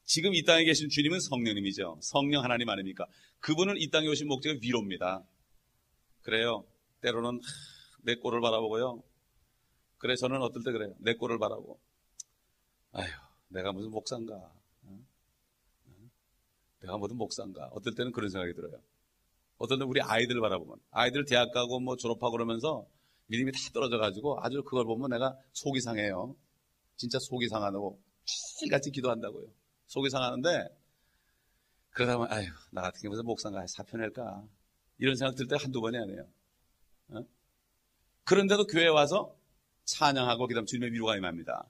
지금 이 땅에 계신 주님은 성령님이죠. 성령 하나님 아닙니까? 그분은 이 땅에 오신 목적이 위로입니다. 그래요. 때로는 내 꼴을 바라보고요. 그래, 저는 어떨 때 그래요. 내 꼴을 바라보고. 아휴, 내가 무슨 목사인가. 내가 무슨 목사인가. 어떨 때는 그런 생각이 들어요. 어떨 때는 우리 아이들 바라보면. 아이들 대학 가고 뭐 졸업하고 그러면서 믿음이 다 떨어져가지고 아주 그걸 보면 내가 속이 상해요. 진짜 속이 상하고 매일같이 기도한다고요. 속이 상하는데 그러다 보면 아휴, 나 같은 게 무슨 목사인가 사표낼까 이런 생각 들 때 한두 번이 아니에요. 그런데도 교회에 와서 찬양하고 그 다음 주님의 위로가 임합니다.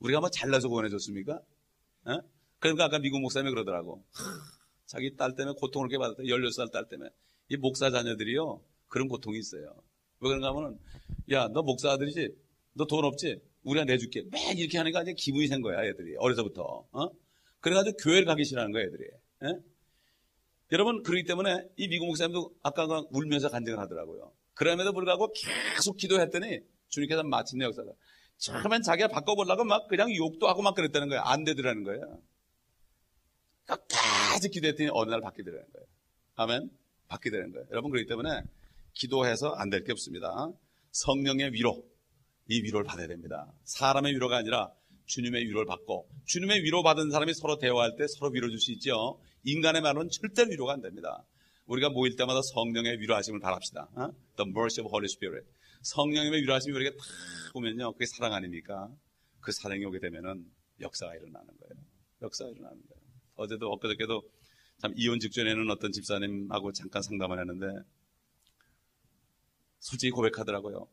우리가 뭐 잘나서 구원해줬습니까? 그러니까 아까 미국 목사님이 그러더라고. 자기 딸 때문에 고통을 이렇게 받았다. 16살 딸 때문에. 이 목사 자녀들이요 그런 고통이 있어요. 왜 그런가 하면은 야, 너 목사 아들이지? 너 돈 없지? 우리가 내줄게. 매일 이렇게 하니까 이제 기분이 센 거야, 애들이. 어려서부터. 그래가지고 교회를 가기 싫어하는 거야, 애들이. 여러분, 그렇기 때문에 이 미국 목사님도 아까 울면서 간증을 하더라고요. 그럼에도 불구하고 계속 기도했더니 주님께서 마침내 역사가. 처음엔 자기가 바꿔보려고 막 그냥 욕도 하고 막 그랬다는 거야. 안 되더라는 거예요. 끝까지 기도했더니 어느 날 받게 되는 거예요. 아멘? 받게 되는 거예요. 여러분, 그렇기 때문에 기도해서 안 될 게 없습니다. 성령의 위로, 이 위로를 받아야 됩니다. 사람의 위로가 아니라 주님의 위로를 받고, 주님의 위로 받은 사람이 서로 대화할 때 서로 위로 줄 수 있죠. 인간의 말은 절대 위로가 안 됩니다. 우리가 모일 때마다 성령의 위로하심을 바랍시다. The mercy of Holy Spirit. 성령님의 위로하심이 우리에게 탁 오면요, 그게 사랑 아닙니까? 그 사랑이 오게 되면은 역사가 일어나는 거예요. 역사가 일어나는 거예요. 어제도 엊그저께도 참 이혼 직전에는 어떤 집사님하고 잠깐 상담을 했는데 솔직히 고백하더라고요.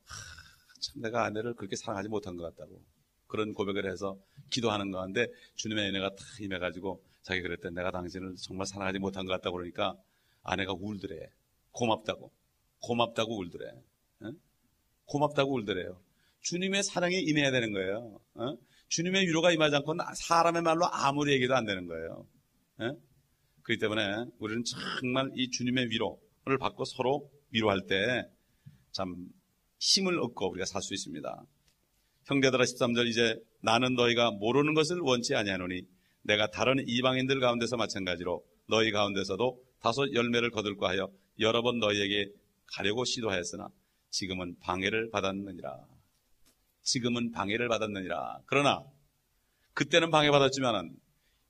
참 내가 아내를 그렇게 사랑하지 못한 것 같다고. 그런 고백을 해서 기도하는 가운데 주님의 은혜가 탁 임해가지고 자기 그랬대. 내가 당신을 정말 사랑하지 못한 것 같다고 그러니까 아내가 울더래. 고맙다고 울더래. 고맙다고 울더래요. 주님의 사랑이 임해야 되는 거예요. 주님의 위로가 임하지 않고는 사람의 말로 아무리 얘기도 안 되는 거예요. 그렇기 때문에 우리는 정말 이 주님의 위로를 받고 서로 위로할 때 참 힘을 얻고 우리가 살 수 있습니다. 형제들아 13절 이제 나는 너희가 모르는 것을 원치 아니하노니 내가 다른 이방인들 가운데서 마찬가지로 너희 가운데서도 다소 열매를 거둘까 하여 여러 번 너희에게 가려고 시도하였으나 지금은 방해를 받았느니라. 그러나 그때는 방해받았지만은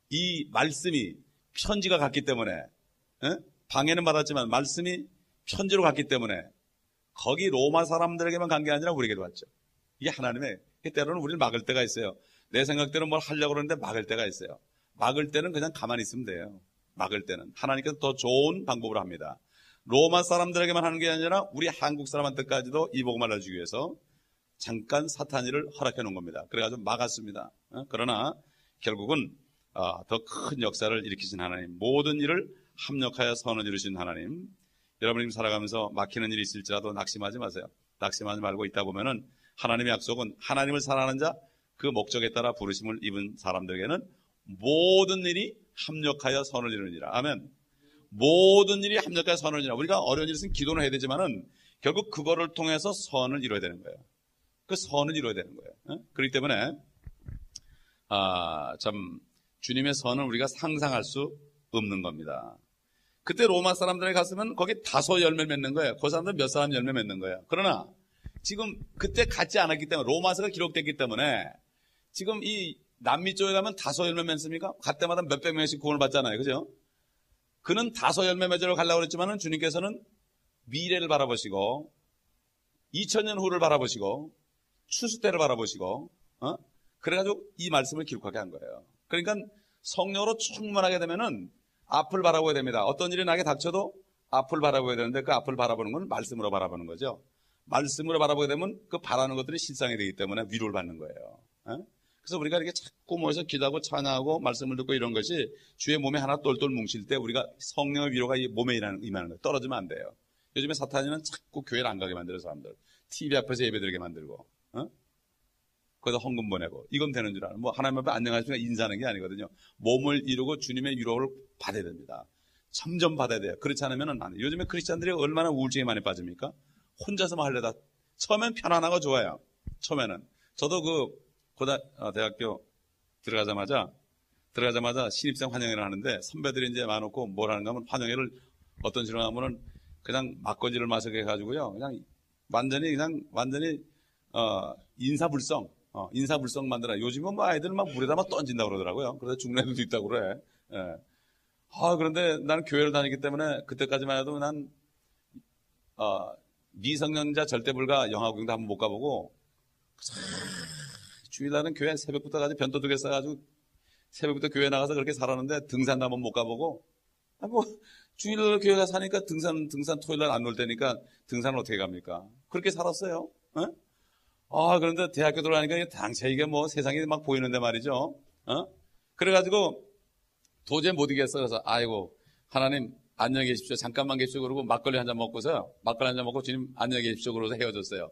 이 말씀이 편지가 갔기 때문에 방해는 받았지만 말씀이 편지로 갔기 때문에 거기 로마 사람들에게만 간 게 아니라 우리에게도 왔죠. 이게 하나님의, 때로는 우리를 막을 때가 있어요. 내 생각대로 뭘 하려고 그러는데 막을 때가 있어요. 막을 때는 그냥 가만히 있으면 돼요. 막을 때는 하나님께서 더 좋은 방법으로 합니다. 로마 사람들에게만 하는 게 아니라 우리 한국 사람한테까지도 이 복음을 알려주기 위해서 잠깐 사탄이를 허락해 놓은 겁니다. 그래가지고 막았습니다. 그러나 결국은 더 큰 역사를 일으키신 하나님, 모든 일을 합력하여 선을 이루신 하나님, 여러분이 살아가면서 막히는 일이 있을지라도 낙심하지 마세요. 낙심하지 말고 있다 보면은 하나님의 약속은 하나님을 사랑하는 자, 그 목적에 따라 부르심을 입은 사람들에게는 모든 일이 합력하여 선을 이루니라. 아멘. 모든 일이 합력하여 선을 이루니라. 우리가 어려운 일은 기도는 해야 되지만은 결국 그거를 통해서 선을 이루어야 되는 거예요. 그 선을 이루어야 되는 거예요. 그렇기 때문에 참 주님의 선을 우리가 상상할 수 없는 겁니다. 그때 로마 사람들에 갔으면 거기 다소 열매 맺는 거예요. 그 사람들 몇 사람 열매 맺는 거예요. 그러나 지금 그때 갔지 않았기 때문에 로마서가 기록됐기 때문에 지금 이 남미 쪽에 가면 다소 열매 맺습니까? 갈 때마다 몇백 명씩 구원을 받잖아요. 그죠? 그는 다소 열매 맺으러 가려고 그랬지만은 주님께서는 미래를 바라보시고 2000년 후를 바라보시고 추수 때를 바라보시고 그래가지고 이 말씀을 기록하게 한 거예요. 그러니까 성령으로 충만하게 되면은 앞을 바라보야 됩니다. 어떤 일이 나게 닥쳐도 앞을 바라보야 되는데 그 앞을 바라보는 건 말씀으로 바라보는 거죠. 말씀으로 바라보게 되면 그 바라는 것들이 실상이 되기 때문에 위로를 받는 거예요. 그래서 우리가 이렇게 자꾸 모여서 기도하고 찬양하고 말씀을 듣고 이런 것이 주의 몸에 하나 똘똘 뭉칠 때 우리가 성령의 위로가 이 몸에 임하는 거예요. 떨어지면 안 돼요. 요즘에 사탄이는 자꾸 교회를 안 가게 만들어 사람들. TV 앞에서 예배드리게 만들고 거기다 헌금 보내고 이건 되는 줄 아는. 뭐 하나님 앞에 안녕하십니까 인사하는 게 아니거든요. 몸을 이루고 주님의 위로를 받아야 됩니다. 점점 받아야 돼요. 그렇지 않으면 안 돼요. 요즘에 크리스찬들이 얼마나 우울증에 많이 빠집니까? 혼자서만 하려다 처음엔 편안하고 좋아요. 처음에는 저도 대학교 들어가자마자 신입생 환영회를 하는데 선배들이 이제 많았고 뭘 하는가 하면 환영회를 어떤 식으로 하면은 그냥 막걸리를 마시게 해가지고요. 그냥 완전히 인사불성 만들어. 요즘은 뭐 아이들 막 물에다 막 던진다고 그러더라고요. 그래서 죽는 애들도 있다고 그래. 예. 그런데 나는 교회를 다니기 때문에 그때까지만 해도 난, 미성년자 절대불가 영화구경도 한번 못 가보고, 주일날은 교회 새벽부터 가지고 변도 2개 싸가지고 새벽부터 교회 나가서 그렇게 살았는데 등산도 한번 못 가보고, 주일날 교회 가서 사니까 등산 토요일날 안 놀 때니까 등산을 어떻게 갑니까? 그렇게 살았어요. 그런데 대학교 들어가니까 당최 이게 뭐 세상이 막 보이는데 말이죠. 그래가지고 도저히 못 이겼어. 그래서 아이고 하나님 안녕히 계십시오. 잠깐만 계십시오. 그러고 막걸리 한 잔 먹고 주님 안녕히 계십시오. 그러고서 헤어졌어요.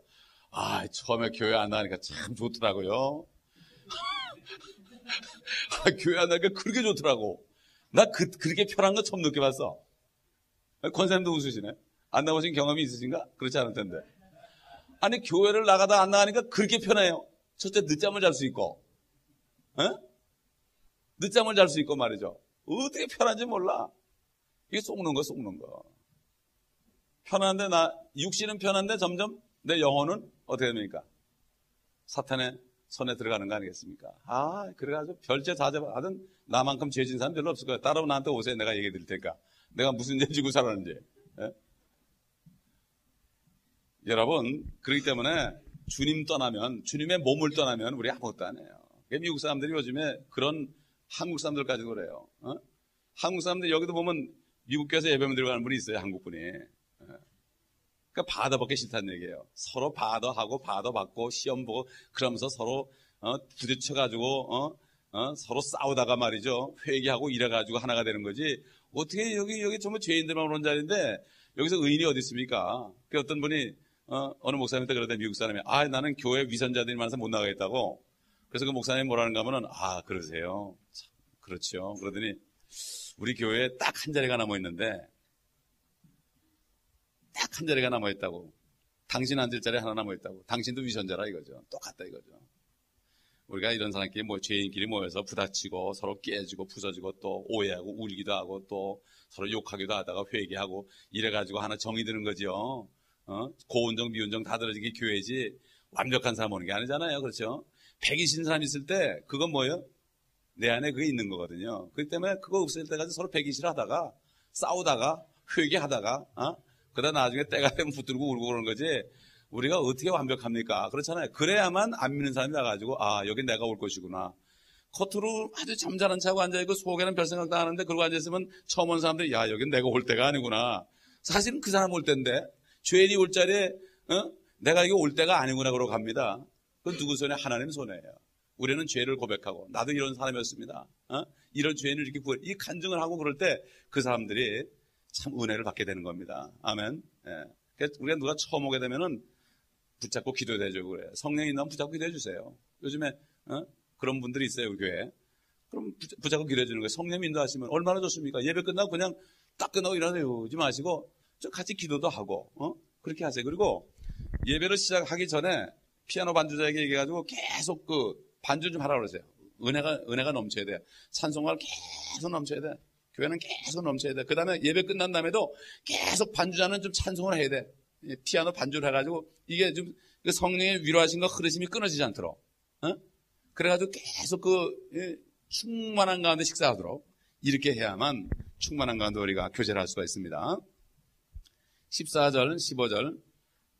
처음에 교회 안 나가니까 참 좋더라고요. 교회 안 나가니까 그렇게 좋더라고. 나 그렇게 편한 거 처음 느껴봤어. 권사님도 웃으시네. 안 나오신 경험이 있으신가? 그렇지 않을 텐데. 아니 교회를 나가다 안 나가니까 그렇게 편해요. 첫째 늦잠을 잘 수 있고 늦잠을 잘 수 있고 말이죠. 어떻게 편한지 몰라. 이게 속는 거. 편한데 육신은 편한데 점점 내 영혼은 어떻게 됩니까? 사탄의 손에 들어가는 거 아니겠습니까? 그래가지고 별죄 다죄 받은 나만큼 죄진 사람 별로 없을 거예요. 따라오 나한테 오세요. 내가 얘기해 드릴 테니까. 내가 무슨 죄 지고 살았는지. 예? 여러분, 그렇기 때문에 주님 떠나면, 주님의 몸을 떠나면 우리 아무것도 안 해요. 미국 사람들이 요즘에 그런 한국 사람들까지도 그래요. 한국 사람들 여기도 보면 미국 교회에서 예배만 들어가는 분이 있어요. 한국 분이. 그러니까 받아받기 싫다는 얘기예요. 서로 받아하고 받아받고 시험 보고 그러면서 서로 부딪혀가지고 서로 싸우다가 말이죠. 회개하고 이래가지고 하나가 되는 거지. 어떻게 여기 정말 죄인들만 오는 자리인데 여기서 의인이 어디 있습니까? 그 어떤 분이 어느 목사님한테 그러더니 미국 사람이 나는 교회 위선자들이 많아서 못 나가겠다고. 그래서 그 목사님이 뭐라는가 하면은 그러세요. 참, 그렇죠. 그러더니 우리 교회에 딱 한 자리가 남아 있는데 딱 한 자리가 남아 있다고. 당신 앉을 자리 하나 남아 있다고. 당신도 위선자라 이거죠. 똑같다 이거죠. 우리가 이런 사람끼리 죄인끼리 모여서 부딪히고 서로 깨지고 부서지고 또 오해하고 울기도 하고 또 서로 욕하기도 하다가 회개하고 이래가지고 하나 정이 드는 거죠. 고운정 미운정 다 들어지게 교회지 완벽한 사람 오는 게 아니잖아요. 그렇죠? 백이신 사람 있을 때 그건 뭐예요? 내 안에 그게 있는 거거든요. 그렇기 때문에 그거 없을 때까지 서로 백이실 하다가 싸우다가 회개하다가 그러다 나중에 때가 되면 붙들고 울고 그러는 거지. 우리가 어떻게 완벽합니까? 그렇잖아요. 그래야만 안 믿는 사람이 나가지고 여기 내가 올 것이구나. 겉으로 아주 잠자는 척하고 앉아있고 속에는 별 생각도 안 하는데 그러고 앉아있으면 처음 온 사람들이 여긴 내가 올 때가 아니구나. 사실은 그 사람 올 때인데 죄인이 올 자리에 내가 이게 올 때가 아니구나 그러고 갑니다. 그건 누구 손에? 하나님 손에요. 우리는 죄를 고백하고 나도 이런 사람이었습니다. 이런 죄인을 이렇게 이 간증을 하고 그럴 때 그 사람들이 참 은혜를 받게 되는 겁니다. 아멘. 예. 그래서 우리가 누가 처음 오게 되면은 붙잡고 기도해주고 그래요. 성령이 있나면 붙잡고 기도해 주세요. 요즘에 그런 분들이 있어요, 우리 교회에. 그럼 붙잡고 기도해 주는 거예요. 성령이 인도하시면 얼마나 좋습니까? 예배 끝나고 그냥 딱 끝나고 일어나지 마시고 좀 같이 기도도 하고 그렇게 하세요. 그리고 예배를 시작하기 전에 피아노 반주자에게 얘기해가지고 계속 그 반주 좀 하라고 그러세요. 은혜가 넘쳐야 돼. 찬송가를 계속 넘쳐야 돼. 교회는 계속 넘쳐야 돼. 그 다음에 예배 끝난 다음에도 계속 반주자는 좀 찬송을 해야 돼. 피아노 반주를 해가지고 이게 좀 성령의 위로하신 거 흐르심이 끊어지지 않도록. 그래가지고 계속 충만한 가운데 식사하도록 이렇게 해야만 충만한 가운데 우리가 교제를 할 수가 있습니다. 14절, 15절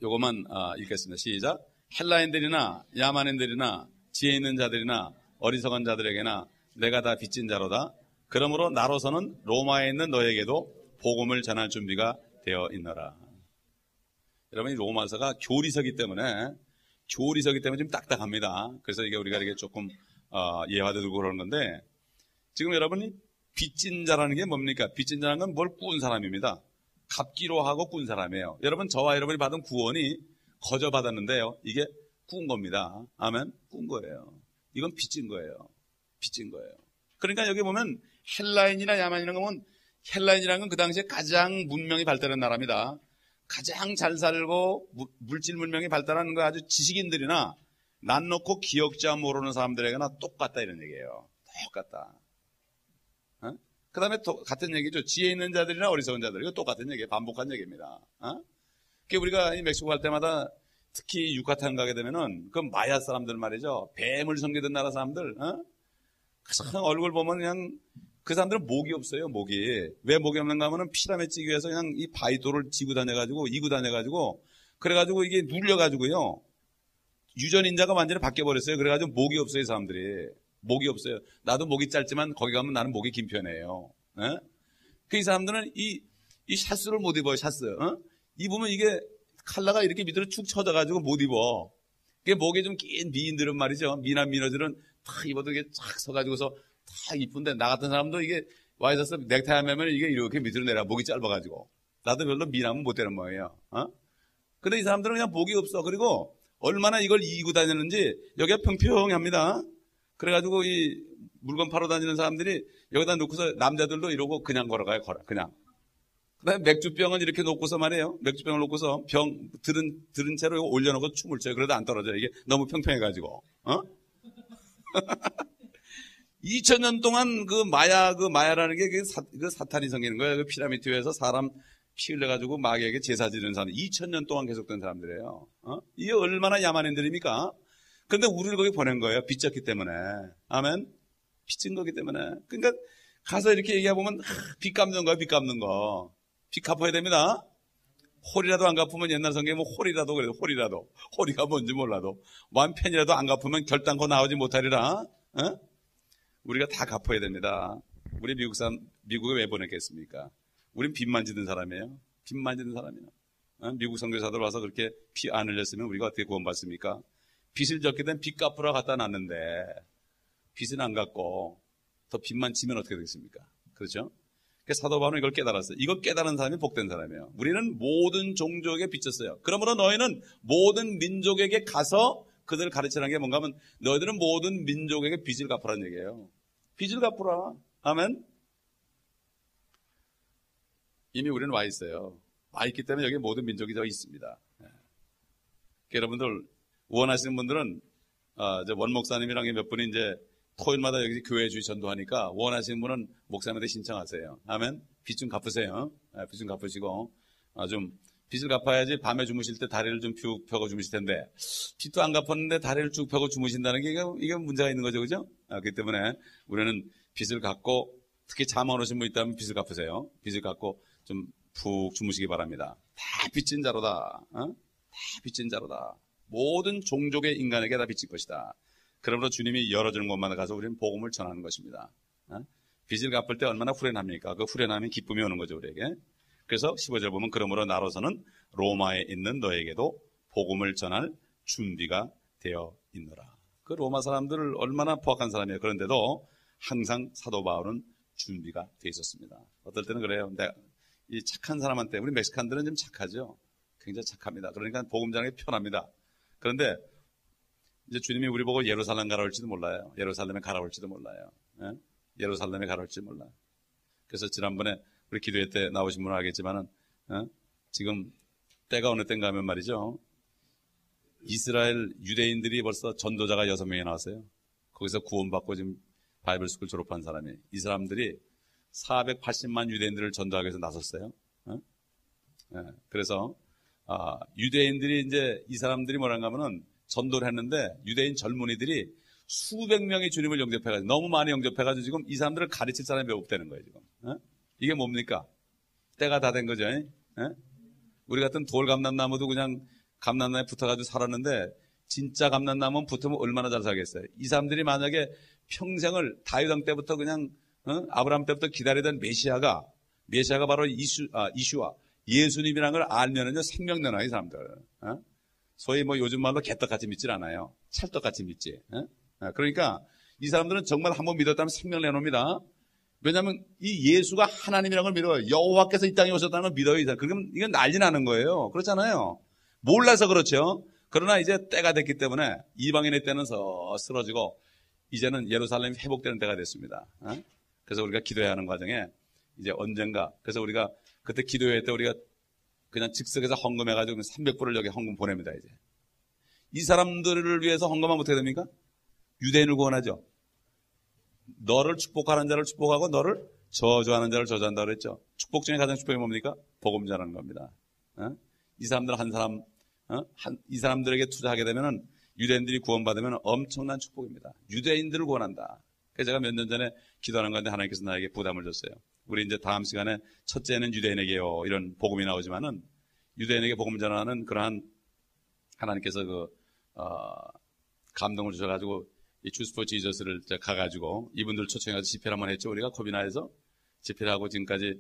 요거만 읽겠습니다. 시작. 헬라인들이나 야만인들이나 지혜 있는 자들이나 어리석은 자들에게나 내가 다 빚진 자로다. 그러므로 나로서는 로마에 있는 너에게도 복음을 전할 준비가 되어 있노라. 여러분, 이 로마서가 교리서기 때문에 좀 딱딱합니다. 그래서 이게 우리가 이게 조금 예화되고 그러는 건데, 지금 여러분이 빚진 자라는 게 뭡니까? 빚진 자라는 건 뭘 꾼 사람입니다. 갚기로 하고 꾼 사람이에요. 여러분, 저와 여러분이 받은 구원이 거저 받았는데요, 이게 꾼 겁니다. 아멘? 꾼 거예요. 이건 빚진 거예요. 빚진 거예요. 그러니까 여기 보면 헬라인이나 야만이라는 건, 헬라인이라는 건 그 당시에 가장 문명이 발달한 나라입니다. 가장 잘 살고 물질 문명이 발달하는 거 아주 지식인들이나 난 놓고 기억자 모르는 사람들에게나 똑같다 이런 얘기예요. 똑같다. 그 다음에 같은 얘기죠. 지혜 있는 자들이나 어리석은 자들. 이거 똑같은 얘기예요. 반복한 얘기입니다. 그게 우리가 이 멕시코 갈 때마다 특히 유카탄 가게 되면은 그 마야 사람들 말이죠. 뱀을 섬기던 나라 사람들. 그 얼굴 보면 그냥 그 사람들은 목이 없어요, 목이. 왜 목이 없는가 하면은 피라미드 찌기 위해서 그냥 이 바위돌을 이고 다녀가지고, 그래가지고 이게 눌려가지고요. 유전인자가 완전히 바뀌어버렸어요. 그래가지고 목이 없어요, 이 사람들이. 목이 없어요. 나도 목이 짧지만 거기 가면 나는 목이 긴 편이에요. 그 이 사람들은 이 샤스를 못 입어요, 샤스. 입으면 이게 칼라가 이렇게 밑으로 축 처져가지고 못 입어. 그게 목이 좀 긴 미인들은 말이죠. 미남 미녀들은 다 입어도 이게 쫙 서가지고서 다 이쁜데, 나 같은 사람도 이게 와 있어서 넥타이 하면 이게 이렇게 밑으로 내려, 목이 짧아가지고. 나도 별로 미남은 못 되는 모양이에요. 근데 이 사람들은 그냥 목이 없어. 그리고 얼마나 이걸 이고 다니는지 여기가 평평합니다. 그래가지고 이 물건 팔러 다니는 사람들이 여기다 놓고서 남자들도 이러고 그냥 걸어가요, 그냥. 그 다음에 맥주병은 이렇게 놓고서 말이에요. 맥주병을 놓고서 들은 채로 이거 올려놓고 춤을 춰요. 그래도 안 떨어져요. 이게 너무 평평해가지고. 2000년 동안 그 마야라는 게 그 사탄이 섬기는 거예요. 그 피라미드 위에서 사람 피 흘려가지고 마귀에게 제사 지르는 사람. 2000년 동안 계속된 사람들이에요. 이게 얼마나 야만인들입니까? 근데 우리를 거기 보낸 거예요. 빚졌기 때문에. 아멘? 빚진 거기 때문에. 그러니까 가서 이렇게 얘기해보면 빚 갚는 거야, 빚 갚는 거. 빚 갚아야 됩니다. 홀이라도 안 갚으면 옛날 성경에 뭐 홀이라도 그래요. 홀이라도. 홀이가 뭔지 몰라도. 완편이라도 안 갚으면 결단코 나오지 못하리라. 어? 우리가 다 갚아야 됩니다. 우리 미국에 왜 보냈겠습니까? 우린 빚만 지는 사람이에요. 빚만 지는 사람이에요. 어? 미국 선교사들 와서 그렇게 피 안 흘렸으면 우리가 어떻게 구원받습니까? 빚을 졌게 된 빚 갚으러 갖다 놨는데 빚은 안 갚고 더 빚만 지면 어떻게 되겠습니까? 그렇죠? 사도 바울은 이걸 깨달았어요. 이걸 깨달은 사람이 복된 사람이에요. 우리는 모든 종족에게 빚졌어요. 그러므로 너희는 모든 민족에게 가서 그들을 가르치라는 게 뭔가 하면 너희들은 모든 민족에게 빚을 갚으라는 얘기예요. 빚을 갚으라. 아멘. 이미 우리는 와 있어요. 와 있기 때문에 여기 모든 민족이 더 있습니다. 여러분들 원하시는 분들은 원 목사님이랑 몇 분이 이제 토요일마다 여기 교회 주의 전도하니까 원하시는 분은 목사님한테 신청하세요. 아멘. 빚 좀 갚으세요. 빚 좀 갚으시고 좀 빚을 갚아야지 밤에 주무실 때 다리를 좀 쭉 펴고 주무실 텐데 빚도 안 갚았는데 다리를 쭉 펴고 주무신다는 게 이게 문제가 있는 거죠, 그죠? 그렇기 때문에 우리는 빚을 갚고 특히 잠 안 오신 분 있다면 빚을 갚으세요. 빚을 갚고 좀 푹 주무시기 바랍니다. 다 빚진 자로다. 다 빚진 자로다. 모든 종족의 인간에게 다 빚질 것이다. 그러므로 주님이 열어주는 곳마다 가서 우리는 복음을 전하는 것입니다. 빚을 갚을 때 얼마나 후련합니까? 그 후련함이 기쁨이 오는 거죠, 우리에게. 그래서 15절 보면 그러므로 나로서는 로마에 있는 너에게도 복음을 전할 준비가 되어 있노라. 그 로마 사람들을 얼마나 포악한 사람이에요. 그런데도 항상 사도 바울은 준비가 되어 있었습니다. 어떨 때는 그래요. 이 착한 사람한테, 우리 멕시칸들은 좀 착하죠. 굉장히 착합니다. 그러니까 복음 전하기 편합니다. 그런데 이제 주님이 우리 보고 예루살렘 가라 올지도 몰라요. 예루살렘에 가라 올지도 몰라요. 예루살렘에 가라 올지 몰라요. 그래서 지난번에 우리 기도회 때 나오신 분은 알겠지만은 지금 때가 어느 때인가 하면 말이죠. 이스라엘 유대인들이 벌써 전도자가 6명이 나왔어요. 거기서 구원받고 지금 바이블 스쿨 졸업한 사람이. 이 사람들이 480만 유대인들을 전도하기 위해서 나섰어요. 그래서 유대인들이 이제 이 사람들이 뭐란가 하면은 전도를 했는데 유대인 젊은이들이 수백 명의 주님을 영접해가지고 너무 많이 영접해가지고 지금 이 사람들을 가르칠 사람이 없다는 거예요, 지금. 이게 뭡니까? 때가 다 된 거죠. 우리 같은 돌 감람나무도 그냥 감람나무에 붙어가지고 살았는데 진짜 감람나무는 붙으면 얼마나 잘 살겠어요. 이 사람들이 만약에 평생을 다윗왕 때부터 그냥 아브라함 때부터 기다리던 메시아가 바로 이슈와 예수님이라는 걸 알면은요 생명 내놔요, 이 사람들. 소위 뭐 요즘 말로 개떡같이 믿질 않아요. 찰떡같이 믿지. 그러니까 이 사람들은 정말 한번 믿었다면 생명 내놓습니다. 왜냐하면 이 예수가 하나님이라는 걸 믿어요. 여호와께서 이 땅에 오셨다는 걸 믿어요. 그럼 이건 난리 나는 거예요. 그렇잖아요. 몰라서 그렇죠. 그러나 이제 때가 됐기 때문에 이방인의 때는 쓰러지고 이제는 예루살렘이 회복되는 때가 됐습니다. 그래서 우리가 기도해야 하는 과정에 이제 언젠가, 그래서 우리가 그때 기도회 때 우리가 그냥 즉석에서 헌금해가지고 300불을 여기 헌금 보냅니다, 이제. 이 사람들을 위해서 헌금하면 어떻게 됩니까? 유대인을 구원하죠. 너를 축복하는 자를 축복하고 너를 저주하는 자를 저주한다고 그랬죠. 축복 중에 가장 축복이 뭡니까? 복음 전하는 겁니다. 이 사람들 이 사람들에게 투자하게 되면은 유대인들이 구원받으면 엄청난 축복입니다. 유대인들을 구원한다. 그래서 제가 몇 년 전에 기도하는 건데 하나님께서 나에게 부담을 줬어요. 우리 이제 다음 시간에 첫째는 유대인에게요. 이런 복음이 나오지만은 유대인에게 복음 전하는 그러한 하나님께서 감동을 주셔가지고 이 주스 포 지저스를 가가지고 이분들 초청해서 집회를 한번 했죠. 우리가 코비나에서 집회를 하고 지금까지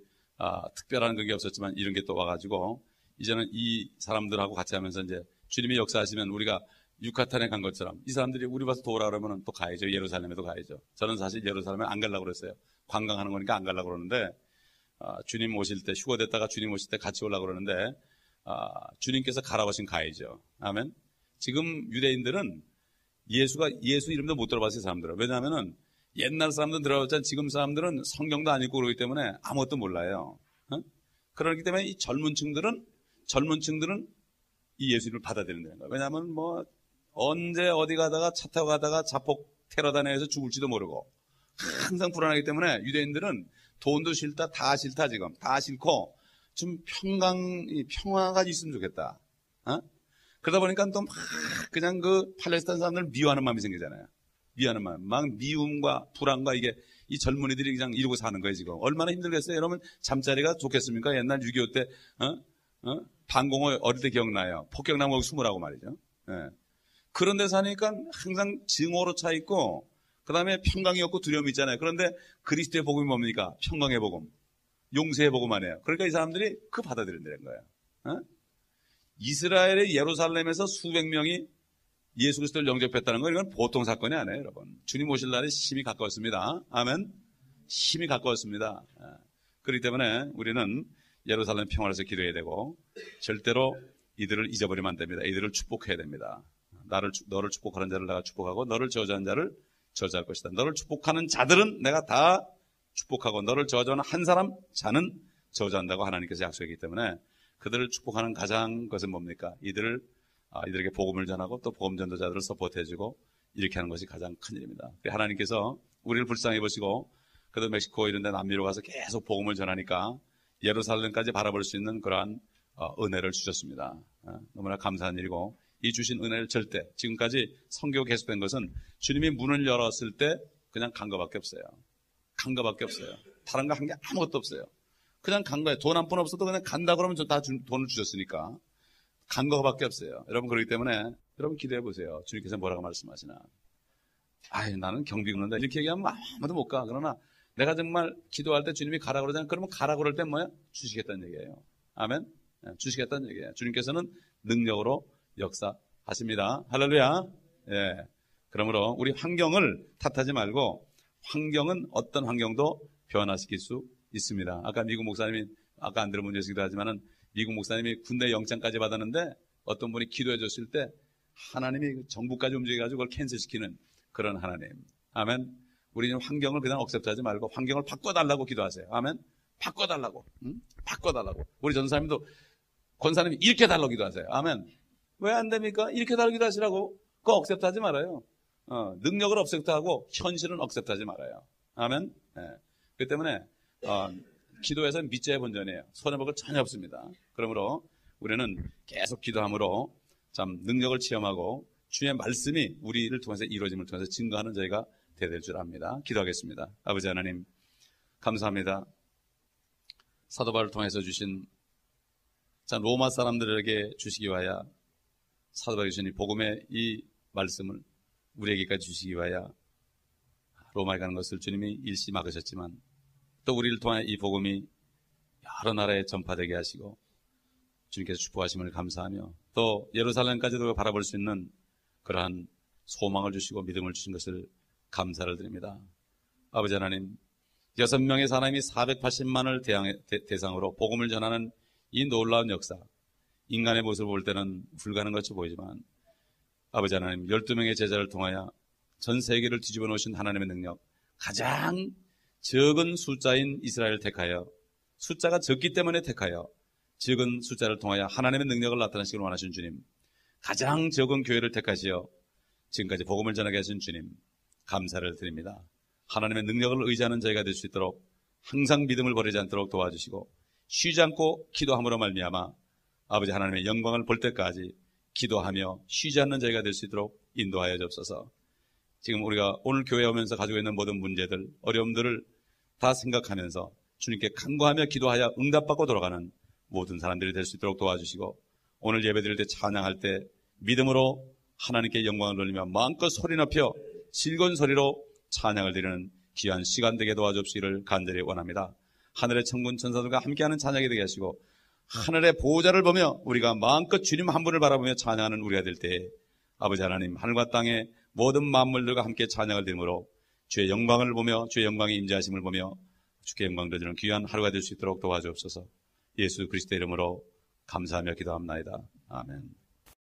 특별한 그게 없었지만 이런 게 또 와가지고 이제는 이 사람들하고 같이 하면서 이제 주님이 역사하시면 우리가 유카탄에 간 것처럼 이 사람들이 우리 와서 도우라 그러면 또 가야죠. 예루살렘에도 가야죠. 저는 사실 예루살렘에 안 가려고 그랬어요. 관광하는 거니까 안 가려고 그러는데 주님 오실 때 휴거됐다가 주님 오실 때 같이 오려고 그러는데 주님께서 가라고 하시면 가야죠. 아멘. 지금 유대인들은 예수 이름도 못 들어봤어요, 사람들은. 왜냐하면은 옛날 사람들은 들어봤지만 지금 사람들은 성경도 안 읽고 그러기 때문에 아무것도 몰라요. 그렇기 때문에 이 젊은 층들은 이 예수 이름을 받아들인다는 거예요. 왜냐하면 뭐 언제 어디 가다가 차 타고 가다가 자폭 테러 단에서 죽을지도 모르고 항상 불안하기 때문에 유대인들은 돈도 싫다, 다 싫다, 지금 다 싫고 좀 평화가 있으면 좋겠다. 그러다 보니까 또 막 그냥 그 팔레스타인 사람들을 미워하는 마음이 생기잖아요. 미워하는 마음, 막 미움과 불안과 이게 이 젊은이들이 그냥 이러고 사는 거예요, 지금. 얼마나 힘들겠어요? 여러분, 잠자리가 좋겠습니까? 옛날 6.25 때, 반공호 어릴 때 기억나요? 폭격나무 숨으라고 말이죠. 예. 그런 데 사니까 항상 증오로 차 있고, 그 다음에 평강이 없고 두려움이 있잖아요. 그런데 그리스도의 복음이 뭡니까? 평강의 복음, 용서의 복음 아니에요. 그러니까 이 사람들이 그 받아들인다는 거예요. 이스라엘의 예루살렘에서 수백 명이 예수 그리스도를 영접했다는 건 이건 보통 사건이 아니에요, 여러분. 주님 오실 날이 심히 가까웠습니다. 아멘. 심히 가까웠습니다. 그렇기 때문에 우리는 예루살렘 평화를 위해서 기도해야 되고 절대로 이들을 잊어버리면 안 됩니다. 이들을 축복해야 됩니다. 너를 축복하는 자를 내가 축복하고 너를 저주하는 자를 저주할 것이다. 너를 축복하는 자들은 내가 다 축복하고 너를 저주하는 한 사람 자는 저주한다고 하나님께서 약속했기 때문에 그들을 축복하는 가장 것은 뭡니까? 이들에게 복음을 전하고 또 복음 전도자들을 서포트해주고 이렇게 하는 것이 가장 큰 일입니다. 하나님께서 우리를 불쌍히 보시고 그래도 멕시코 이런 데 남미로 가서 계속 복음을 전하니까 예루살렘까지 바라볼 수 있는 그러한 은혜를 주셨습니다. 너무나 감사한 일이고 이 주신 은혜를 절대 지금까지 선교가 계속된 것은 주님이 문을 열었을 때 그냥 간 거밖에 없어요. 간 거밖에 없어요. 다른 거 한 게 아무것도 없어요. 그냥 간 거예요. 돈 한 푼 없어도 그냥 간다 그러면 다 돈을 주셨으니까 간 거밖에 없어요. 여러분 그렇기 때문에 여러분 기도해 보세요. 주님께서 뭐라고 말씀하시나. 나는 경비 긋는다 이렇게 얘기하면 아무도 못 가. 그러나 내가 정말 기도할 때 주님이 가라 그러잖아요. 그러면 가라 그럴 때 뭐야? 주시겠다는 얘기예요. 아멘. 주시겠다는 얘기예요. 주님께서는 능력으로 역사하십니다. 할렐루야. 예. 그러므로 우리 환경을 탓하지 말고 환경은 어떤 환경도 변화시킬 수 있습니다. 아까 미국 목사님이 아까 안 들어본 적이기도 하지만은 미국 목사님이 군대 영장까지 받았는데 어떤 분이 기도해 줬을 때 하나님이 정부까지 움직여가지고 그걸 캔슬시키는 그런 하나님. 아멘. 우리는 환경을 그냥 억셉트하지 말고 환경을 바꿔달라고 기도하세요. 아멘. 바꿔달라고. 바꿔달라고. 우리 전사님도 권사님이 이렇게 달라고 기도하세요. 아멘. 왜 안 됩니까? 이렇게 달라고 기도하시라고. 그거 억셉트하지 말아요. 능력을 억셉트하고 현실은 억셉트하지 말아요. 아멘. 네. 그렇기 때문에 기도에서는 밑자의 본전이에요. 손해볼 것 전혀 없습니다. 그러므로 우리는 계속 기도함으로 참 능력을 체험하고 주의 말씀이 우리를 통해서 이루어짐을 통해서 증거하는 저희가 되될 줄 압니다. 기도하겠습니다. 아버지 하나님 감사합니다. 사도 바울을 통해서 주신 자 로마 사람들에게 주시기 위하여 사도 바울이 주신 복음의 이 말씀을 우리에게까지 주시기 위하여 로마에 가는 것을 주님이 일시 막으셨지만 또 우리를 통해 이 복음이 여러 나라에 전파되게 하시고 주님께서 축복하심을 감사하며 또 예루살렘까지도 바라볼 수 있는 그러한 소망을 주시고 믿음을 주신 것을 감사를 드립니다. 아버지 하나님 6명의 사람이 480만을 대상으로 복음을 전하는 이 놀라운 역사 인간의 모습을 볼 때는 불가능같이 보이지만 아버지 하나님 12명의 제자를 통하여 전 세계를 뒤집어 놓으신 하나님의 능력 가장 적은 숫자인 이스라엘을 택하여 숫자가 적기 때문에 택하여 적은 숫자를 통하여 하나님의 능력을 나타내시길 원하신 주님 가장 적은 교회를 택하시어 지금까지 복음을 전하게 하신 주님 감사를 드립니다. 하나님의 능력을 의지하는 저희가 될 수 있도록 항상 믿음을 버리지 않도록 도와주시고 쉬지 않고 기도함으로 말미암아 아버지 하나님의 영광을 볼 때까지 기도하며 쉬지 않는 저희가 될 수 있도록 인도하여 주옵소서. 지금 우리가 오늘 교회에 오면서 가지고 있는 모든 문제들 어려움들을 다 생각하면서 주님께 간구하며 기도하여 응답받고 돌아가는 모든 사람들이 될 수 있도록 도와주시고 오늘 예배드릴 때 찬양할 때 믿음으로 하나님께 영광을 돌리며 마음껏 소리 높여 즐거운 소리로 찬양을 드리는 귀한 시간 되게 도와주시기를 간절히 원합니다. 하늘의 천군 천사들과 함께하는 찬양이 되게 하시고 하늘의 보호자를 보며 우리가 마음껏 주님 한 분을 바라보며 찬양하는 우리가 될 때 아버지 하나님 하늘과 땅의 모든 만물들과 함께 찬양을 드리므로 주의 영광을 보며 주의 영광의 임재하심을 보며 주께 영광 드리는 귀한 하루가 될 수 있도록 도와주옵소서. 예수 그리스도의 이름으로 감사하며 기도합나이다. 아멘.